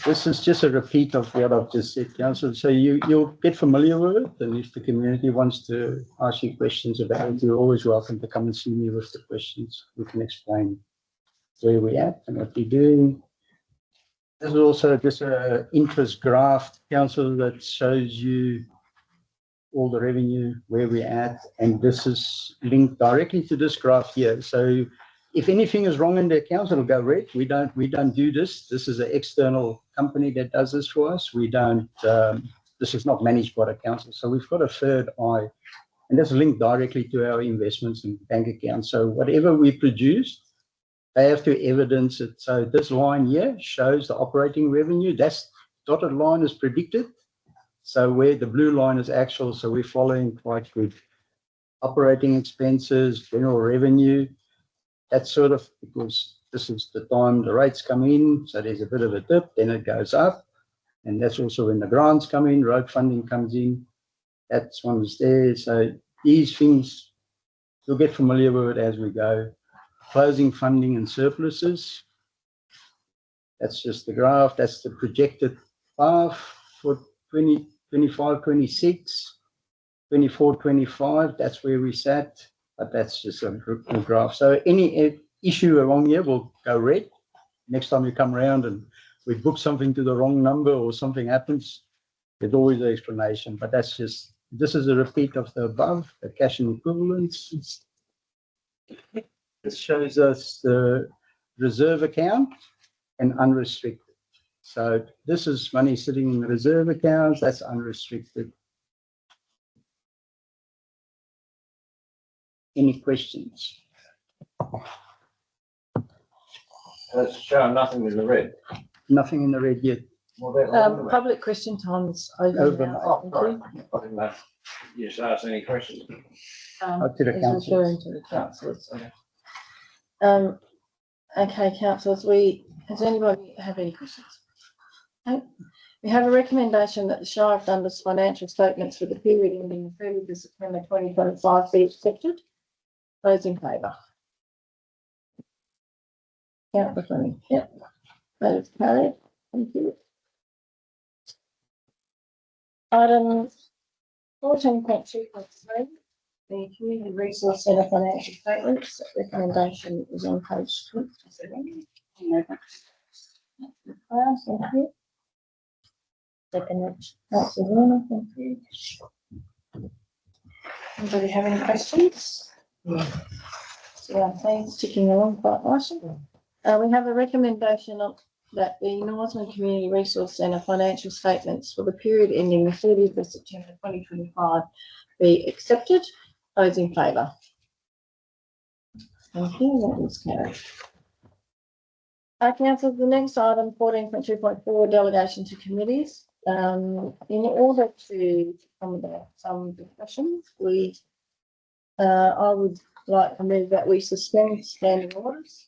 This is just a repeat of what I've just said, council. So you'll get familiar with it, and if the community wants to ask you questions about it, you're always welcome to come and see me with the questions. We can explain where we're at and what we're doing. This is also just a interest graph, council, that shows you all the revenue, where we're at, and this is linked directly to this graph here. So if anything is wrong in the accounts, it'll go red. We don't do this. This is an external company that does this for us. We don't, this is not managed by the council. So we've got a third eye, and that's linked directly to our investments and bank accounts. So whatever we produce, they have to evidence it. So this line here shows the operating revenue. That's dotted line is predicted. So where the blue line is actual, so we're following quite good. Operating expenses, general revenue, that's sort of because this is the time the rates come in, so there's a bit of a dip, then it goes up, and that's also when the grants come in, road funding comes in, that's one is there. So these things, you'll get familiar with it as we go. Closing funding and surpluses, that's just the graph, that's the projected path for 2025, 26, 24, 25, that's where we sat, but that's just a graph. So any issue along here will go red. Next time you come around and we book something to the wrong number or something happens, there's always an explanation, but that's just, this is a repeat of the above, the cash and equivalents. This shows us the reserve account and unrestricted. So this is money sitting in the reserve accounts, that's unrestricted. Any questions? That's showing nothing in the red. Nothing in the red yet. Public question time's over Over now. Oh, Thank sorry. you. I didn't know. You just asked any questions. Up to the He's councillors. referring to the councillors. Okay, councillors, does anybody have any questions? No? We have a recommendation that the Shire of Dundas financial statements for the period ending 30th of September 2025 be accepted. Those in favour? Councillor Fleming. Yep. That is carried. Thank you. Item 14.2.3, the Community Resource Centre financial statements. Recommendation is on page 27. Thank you. Second, Councillor Warner, thank you. Anybody have any questions? So I'm saying ticking along quite nicely. We have a recommendation of that the Northern Community Resource Centre financial statements for the period ending the 30th of September 2025 be accepted. Those in favour? Thank you. That is carried. Council, the next item, 14.2.4, delegation to committees. In order to accommodate some discussions, I would like to move that we suspend standing orders.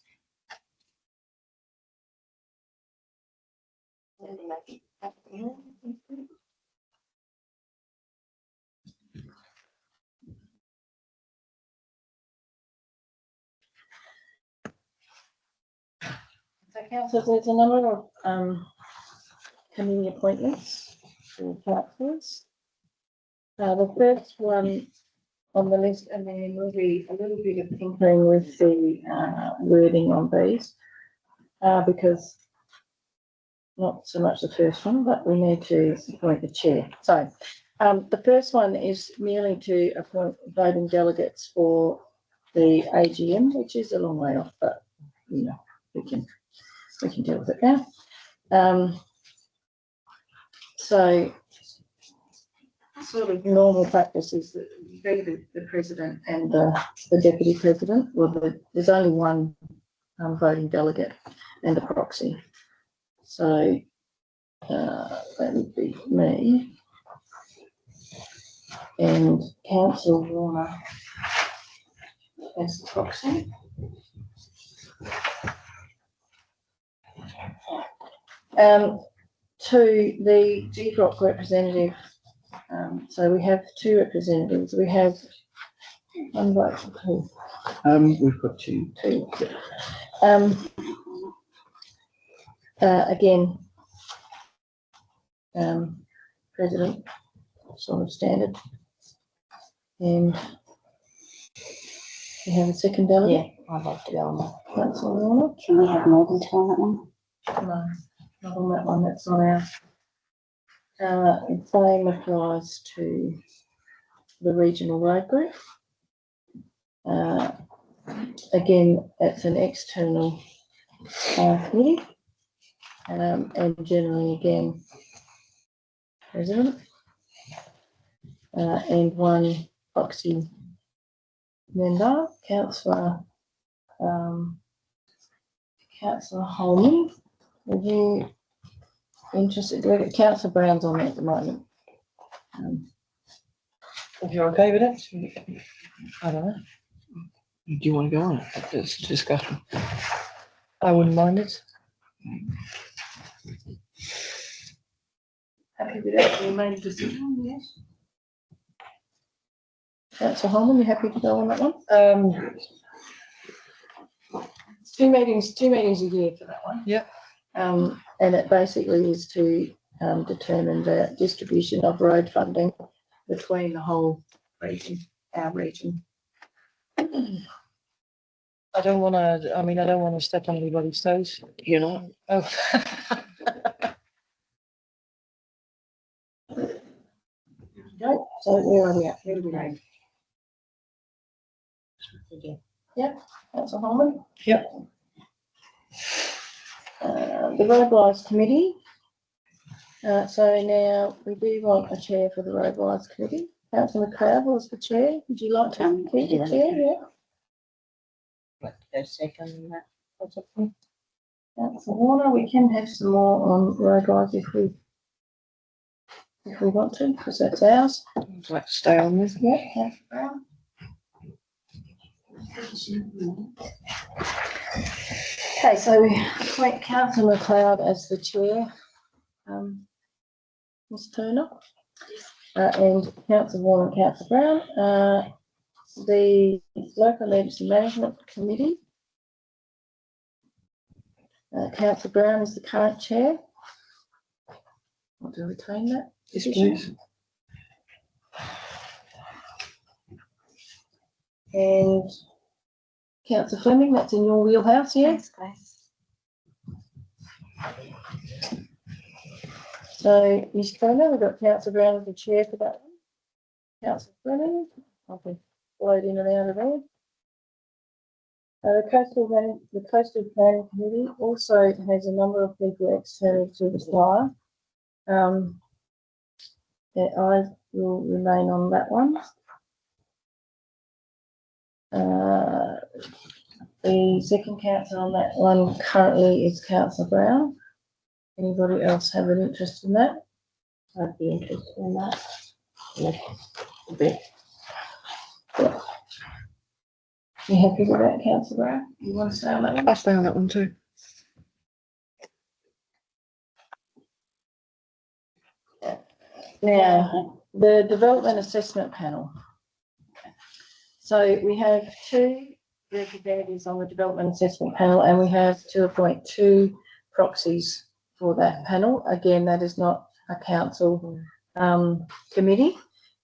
So, councillors, there's a number of committee appointments for councillors. The first one on the list, and then we'll be a little bit of tinkering with the wording on these, because not so much the first one, but we need to appoint the chair. So the first one is merely to appoint voting delegates for the AGM, which is a long way off, but you know, we can deal with it now. So sort of normal practice is that be the president and the deputy president. Well, there's only one voting delegate and a proxy. So that would be me and Councillor Warner as the proxy. To the GFROC representative, so we have two representatives. We have one vote for who? We've got two. Again, president, sort of standard. And we have a second delegate. Yeah, I'd like to go on that. Councillor Warner. Can we have more than two on that one? No. Not on that one, that's not ours. The same applies to the regional road group. Again, it's an external committee. And generally again, president. And one proxy member, councillor Holman. Are you interested? Councillor Brown's on it at the moment. If you're okay with it, I don't know. Do you want to go on it? It's a discussion. I wouldn't mind it. Happy with that? You made a decision, yes. Councillor Holman, you happy to go on that one? Two meetings a year for that one. Yeah. And it basically is to determine the distribution of road funding between the whole region, our region. I don't want to step on anybody's toes, you know. Oh. Okay, so where are we at? Where do we go? Yep, Councillor Holman. Yep. The Road Wise Committee. So now we do want a chair for the Road Wise Committee. Councillor McLeod was the chair. Would you like to keep the chair? Yeah. Go second on that. That's okay. Councillor Warner, we can have some more on Road Wise if we want to, because that's ours. Would you like to stay on this? Yeah, Councillor Brown. Okay, so we appoint Councillor McLeod as the chair. Ms Turner. And Councillor Warner and Councillor Brown. The Local Emergency Management Committee. Councillor Brown is the current chair. Want to retain that? Yes, please. And Councillor Fleming, that's in your wheelhouse, yeah? Yes, please. So, Ms Turner, we've got Councillor Brown as the chair for that one. Councillor Fleming, I can float in and out of there. The Coastal Planning Committee also has a number of people external to the Shire. Yeah, I will remain on that one. The second council on that one currently is Councillor Brown. Anybody else have an interest in that? I'd be interested in that. Yeah. A bit. Yeah. You happy with that, Councillor Brown? You want to stay on that one? I'll stay on that one too. Now, the Development Assessment Panel. So we have two representatives on the Development Assessment Panel, and we have to appoint two proxies for that panel. Again, that is not a council committee.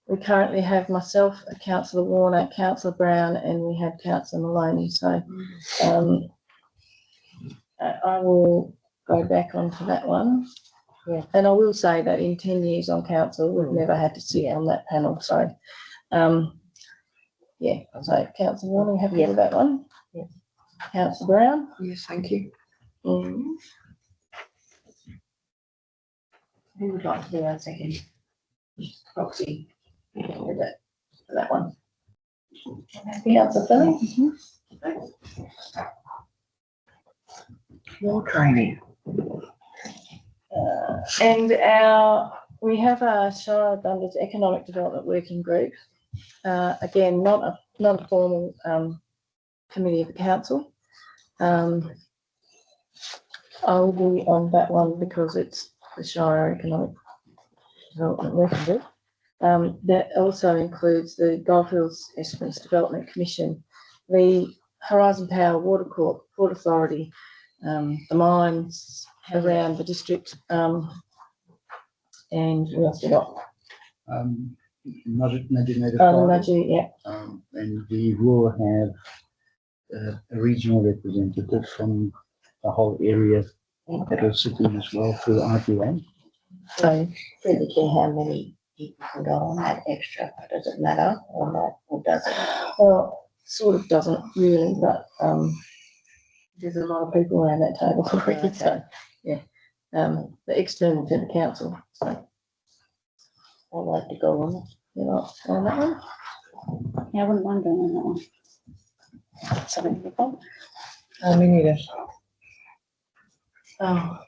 We currently have myself, Councillor Warner, Councillor Brown, and we have Councillor Maloney. So I will go back onto that one. Yeah. And I will say that in 10 years on council, we've never had to sit on that panel. So, yeah, so Councillor Warner, you happy with that one? Yeah. Councillor Brown? Yes, thank you. Mm. Who would like to be our second proxy for that one? Councillor Fleming? More training. And we have a Shire of Dundas Economic Development Working Group. Again, not a formal committee of the council. I will be on that one because it's the Shire Economic Development Working Group. That also includes the Goldfields Estimates Development Commission, the Horizon Power Water Corp, Port Authority, the mines around the district, and we also got Native Mudgee, yeah. and we will have a regional representative from the whole area that are sitting as well through RPA. So, through the chair, how many people can go on that extra? Does it matter or not, or does it? Well, sort of doesn't really, but, there's a lot of people around that table already, so, yeah. The external to the council, so I'd like to go on it. you're not on that one. Yeah, I wouldn't mind going on that one. Something to go. Me neither. Oh,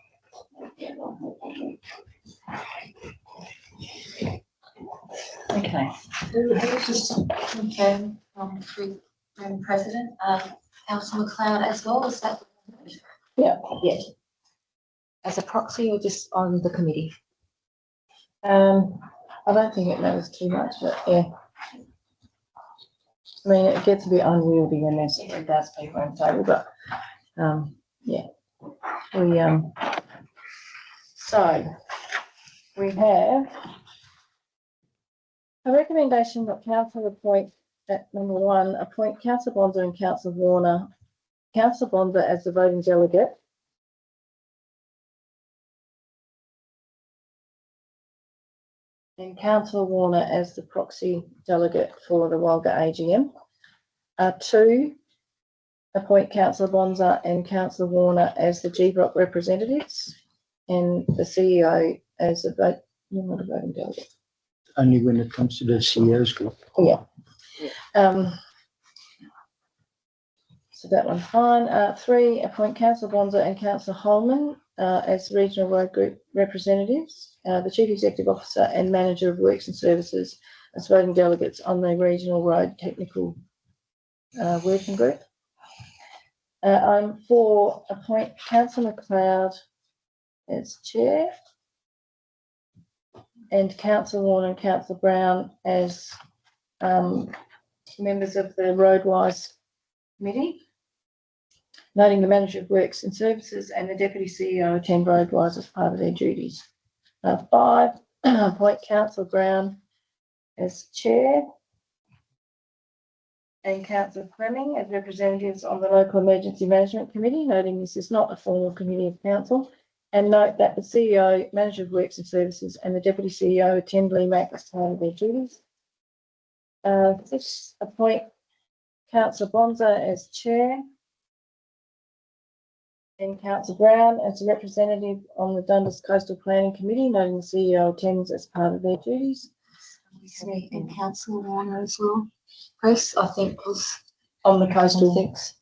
okay. Who's just confirm from President, Councillor McLeod as well, is that? Yes, As a proxy or just on the committee? I don't think it matters too much, but yeah. I mean, it gets a bit unwieldy when there's 3,000 people on the table, but, yeah. So, we have a recommendation that council appoint, at number 1, appoint councillor Bonza and councillor Warner, councillor Bonza as the voting delegate, and councillor Warner as the proxy delegate for the Walga AGM. 2, appoint councillor Bonza and councillor Warner as the GBROC representatives, and the CEO as the voting delegate. Only when it comes to the CEO's group. Yeah. So that one's fine. 3, appoint councillor Bonza and councillor Holman as regional road group representatives, the chief executive officer and manager of works and services as voting delegates on the regional road technical working group. 4, appoint councillor McLeod as chair and councillor Warner and councillor Brown as members of the Roadwise Committee, noting the manager of works and services and the deputy CEO attend Roadwise as part of their duties. 5, appoint councillor Brown as chair and councillor Fleming as representatives on the local emergency management committee, noting this is not a formal committee of council, and note that the CEO, manager of works and services and the deputy CEO attend LEMAC as part of their duties. 6, appoint councillor Bonza as chair and councillor Brown as a representative on the Dundas Coastal Planning Committee, noting the CEO attends as part of their duties. And Councillor Warner as well. Chris, I think was. On the coastal things.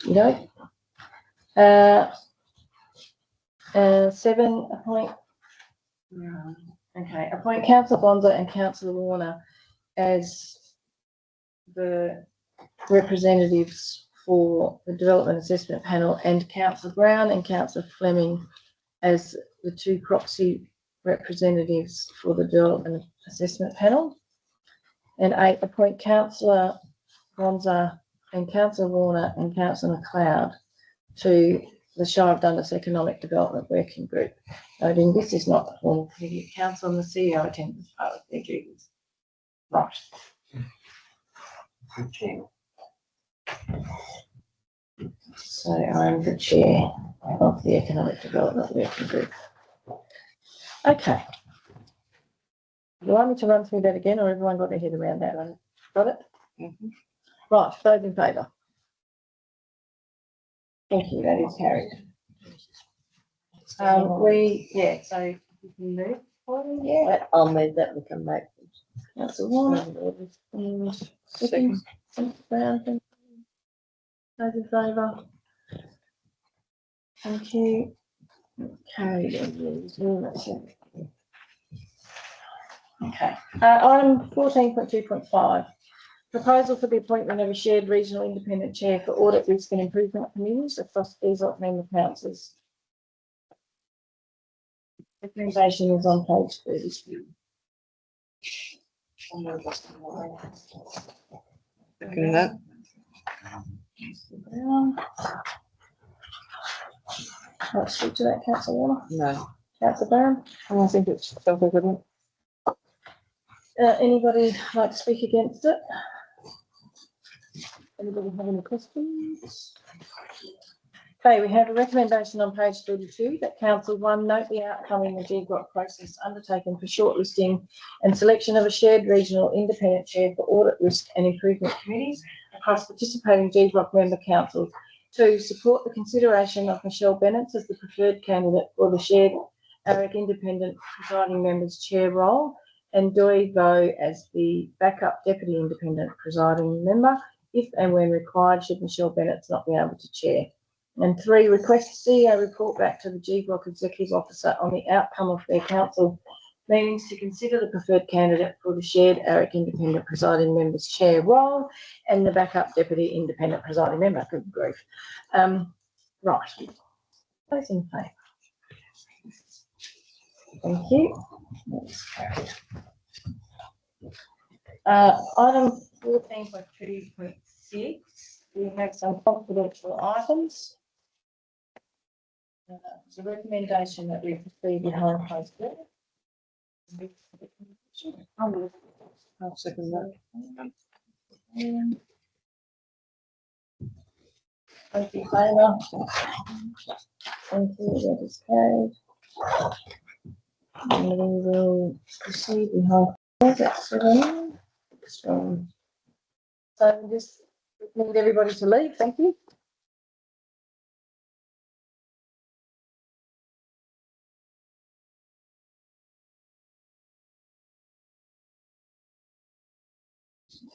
You know. 7, appoint. Okay, appoint councillor Bonza and councillor Warner as the representatives for the development assessment panel, and councillor Brown and councillor Fleming as the 2 proxy representatives for the development assessment panel. And 8, appoint councillor Bonza and councillor Warner and councillor McLeod to the Shire of Dundas Economic Development Working Group, noting this is not a formal committee of council and the CEO attends as part of their duties. Right. So I'm the chair of the Economic Development Working Group. Okay. You want me to run through that again, or everyone got their head around that one? Got it? Right, those in favour? Thank you, that is carried. So you can move forward, yeah. I'll move that we come back. Councillor Warner. And second. Brown, thank you. Those in favour? Thank you. Carried. Okay. Item 14.2.5. Proposal for the appointment of a shared regional independent chair for audit risk and improvement committees across ESOP member councils. Recommendation is on page 32. Second that. Let's speak to that, councillor Warner. No. Councillor Brown. I think it's self-evident. Anybody like to speak against it? Anybody have any questions? Okay, we have a recommendation on page 32 that council one note the outcome in the GGROC process undertaken for shortlisting and selection of a shared regional independent chair for audit risk and improvement committees across participating GGROC member councils. 2, support the consideration of Michelle Bennett as the preferred candidate for the shared ARIC independent presiding member's chair role, and Doi Vo as the backup deputy independent presiding member, if and when required, should Michelle Bennett not be able to chair. And 3, request the CEO report back to the GGROC Executive Officer on the outcome of their council meetings to consider the preferred candidate for the shared ARIC independent presiding member's chair role and the backup deputy independent presiding member. Good grief. Right. Those in favour. Thank you. Item 14.2.6, we have some confidential items. It's a recommendation that we proceed behind closed door. I'll second that. Thank you, Taylor. Thank you, that is carried. And we will proceed behind closed door. So we just need everybody to leave, thank you.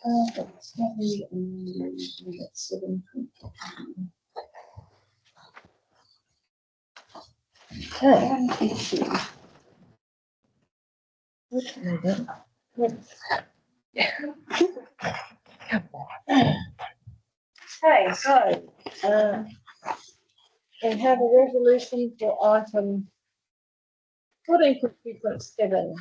It's not really, that's 7. Okay. Okay, so, we have a resolution for item 14.2.7,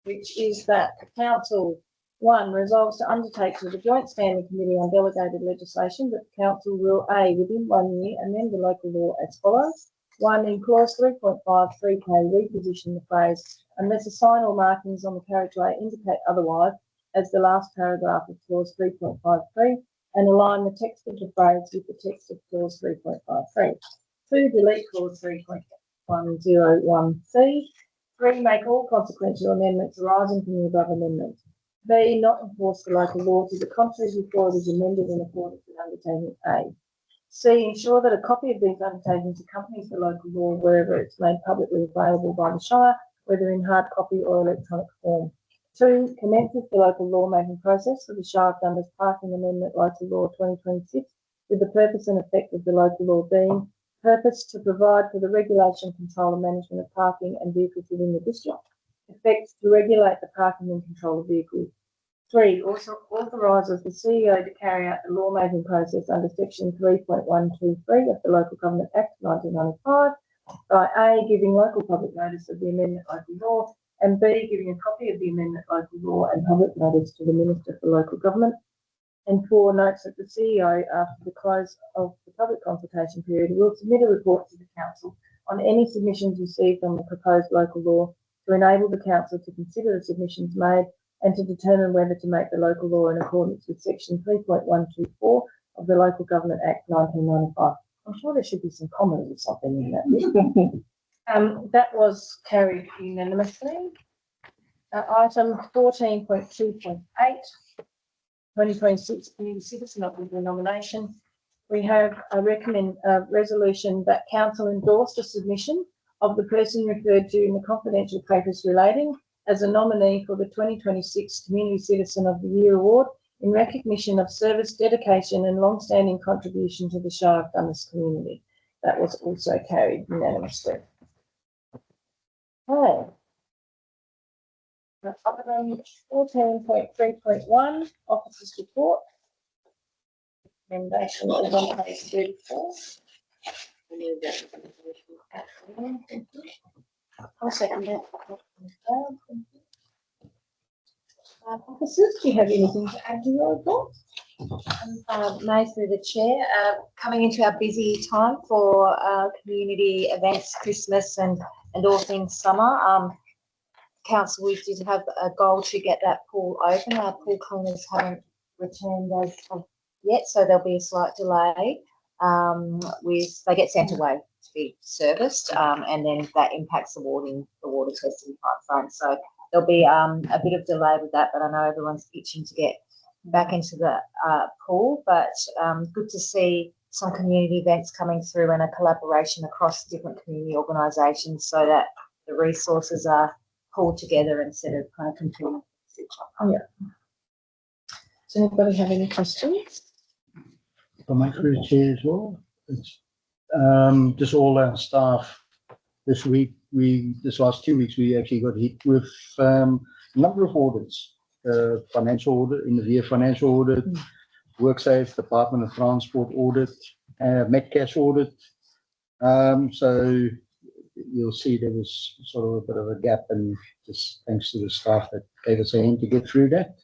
which is that the council, 1, resolves to undertake with the Joint Standing Committee on Delegated Legislation that the council will A, within 1 year, amend the local law as follows. 1, in clause 3.5, 3K, reposition the phrase, unless a sign or markings on the carriageway indicate otherwise, as the last paragraph of clause 3.53, and align the text of the phrase with the text of clause 3.53. 2, delete clause 3.101C. 3, make all consequential amendments arising from the above amendment. B, not enforce the local law to the contrary before it is amended in accordance with undertaking A. C, ensure that a copy of these undertakings accompanies the local law wherever it's made publicly available by the Shire, whether in hard copy or electronic form. 2, commences the local lawmaking process for the Shire of Dundas Parking Amendment Local Law 2026 with the purpose and effect of the local law being purpose to provide for the regulation, control and management of parking and vehicles within the district. Effects to regulate the parking and control of vehicles. 3, also authorises the CEO to carry out the lawmaking process under section 3.123 of the Local Government Act 1995 by A, giving local public notice of the amendment local law, and B, giving a copy of the amendment local law and public notice to the Minister for Local Government. And 4, notes that the CEO, after the close of the public consultation period, will submit a report to the Council on any submissions received on the proposed local law to enable the Council to consider the submissions made and to determine whether to make the local law in accordance with section 3.124 of the Local Government Act 1995. I'm sure there should be some commas or something in that. That was carried unanimously. Item 14.2.8, 2026 Community Citizen Officer nomination. We have a resolution that Council endorsed a submission of the person referred to in the confidential papers relating as a nominee for the 2026 Community Citizen of the Year Award in recognition of service, dedication and long-standing contribution to the Shire of Dundas community. That was also carried unanimously. Okay. Item 14.3.1, Officers' Report. Recommendation is on page 34. I'll second it. Officers, do you have anything to add to your report? May through the chair, coming into our busy time for community events, Christmas and all things summer. Council, we did have a goal to get that pool open. Our pool cleaners haven't returned as of yet, so there'll be a slight delay. They get sent away to be serviced, and then that impacts the water testing timeframe. So there'll be a bit of delay with that, but I know everyone's itching to get back into the pool. But good to see some community events coming through and a collaboration across different community organisations, so that the resources are pulled together instead of kind of competing with each other. Yeah. Does anybody have any questions? For my through the chair as well. It's just all our staff this week. This last 2 weeks we actually got hit with a number of audits. Financial audit, in the year financial audit, WorkSafe, Department of Transport audit, Metcash audit. So you'll see there was sort of a bit of a gap, and just thanks to the staff that gave us a hand to get through that.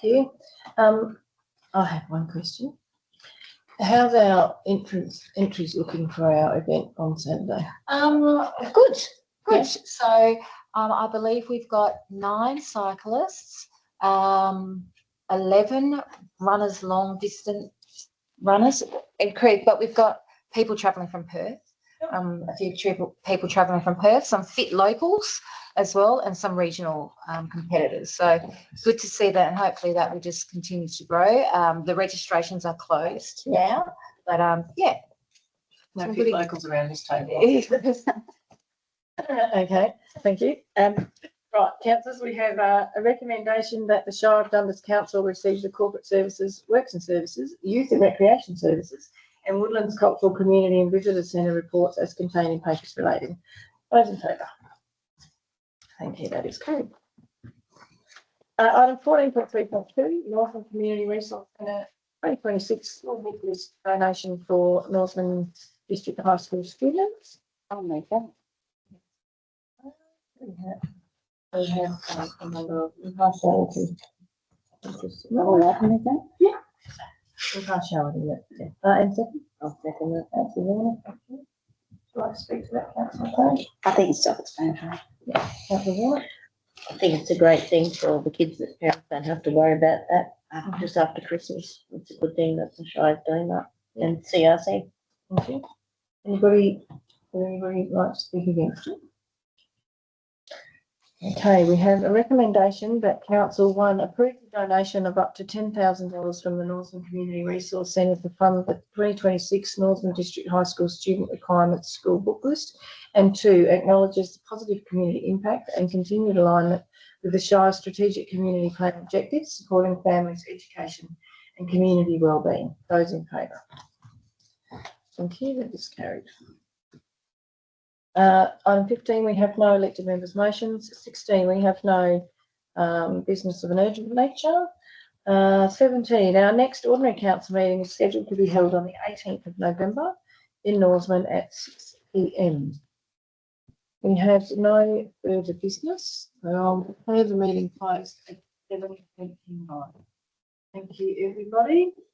Thank you. I have one question. How's our entries looking for our event on Saturday? Good. Yeah. So I believe we've got 9 cyclists, 11 runners, long distance runners, but we've got people travelling from Perth. A few people travelling from Perth, some fit locals as well, and some regional competitors. So good to see that, and hopefully that will just continue to grow. The registrations are closed now, but yeah. No Some fit good- locals around this table. Okay, thank you. Right, councillors, we have a recommendation that the Shire of Dundas Council receive the corporate services, works and services, youth and recreation services, and Woodlands Cultural Community and Visitor Centre reports as contained in papers relating. Those in favour? Thank you, that is correct. Item 14.3.2, Northland Community Resource Centre 2026 small book list donation for Northland District High School students. I'll make that. We have a number of impartiality. Oh, I can make that? Impartiality, yeah. And second? I'll second that. Councillor Warner. Thank you. Would you like to speak to that, Councillor Page? I think it's self-explanatory. Yeah. Councillor Warner? I think it's a great thing for all the kids that parents don't have to worry about that just after Christmas. It's a good thing that the Shire's doing that, and CRC. Thank you. Anybody like to speak against it? Okay, we have a recommendation that Council 1 approve the donation of up to $10,000 from the Northland Community Resource Centre to fund the 2026 Northland District High School Student Requirements School Book List, and 2, acknowledges the positive community impact and continued alignment with the Shire's strategic community plan objectives, supporting families' education and community wellbeing. Those in favour? Thank you, that is carried. Item 15, we have no elected members' motions. 16, we have no business of an urgent nature. 17, our next ordinary council meeting is scheduled to be held on the 18th of November in Norseman at 6 p.m. We have no further business, so I'll declare the meeting closed at 7:29. Thank you, everybody.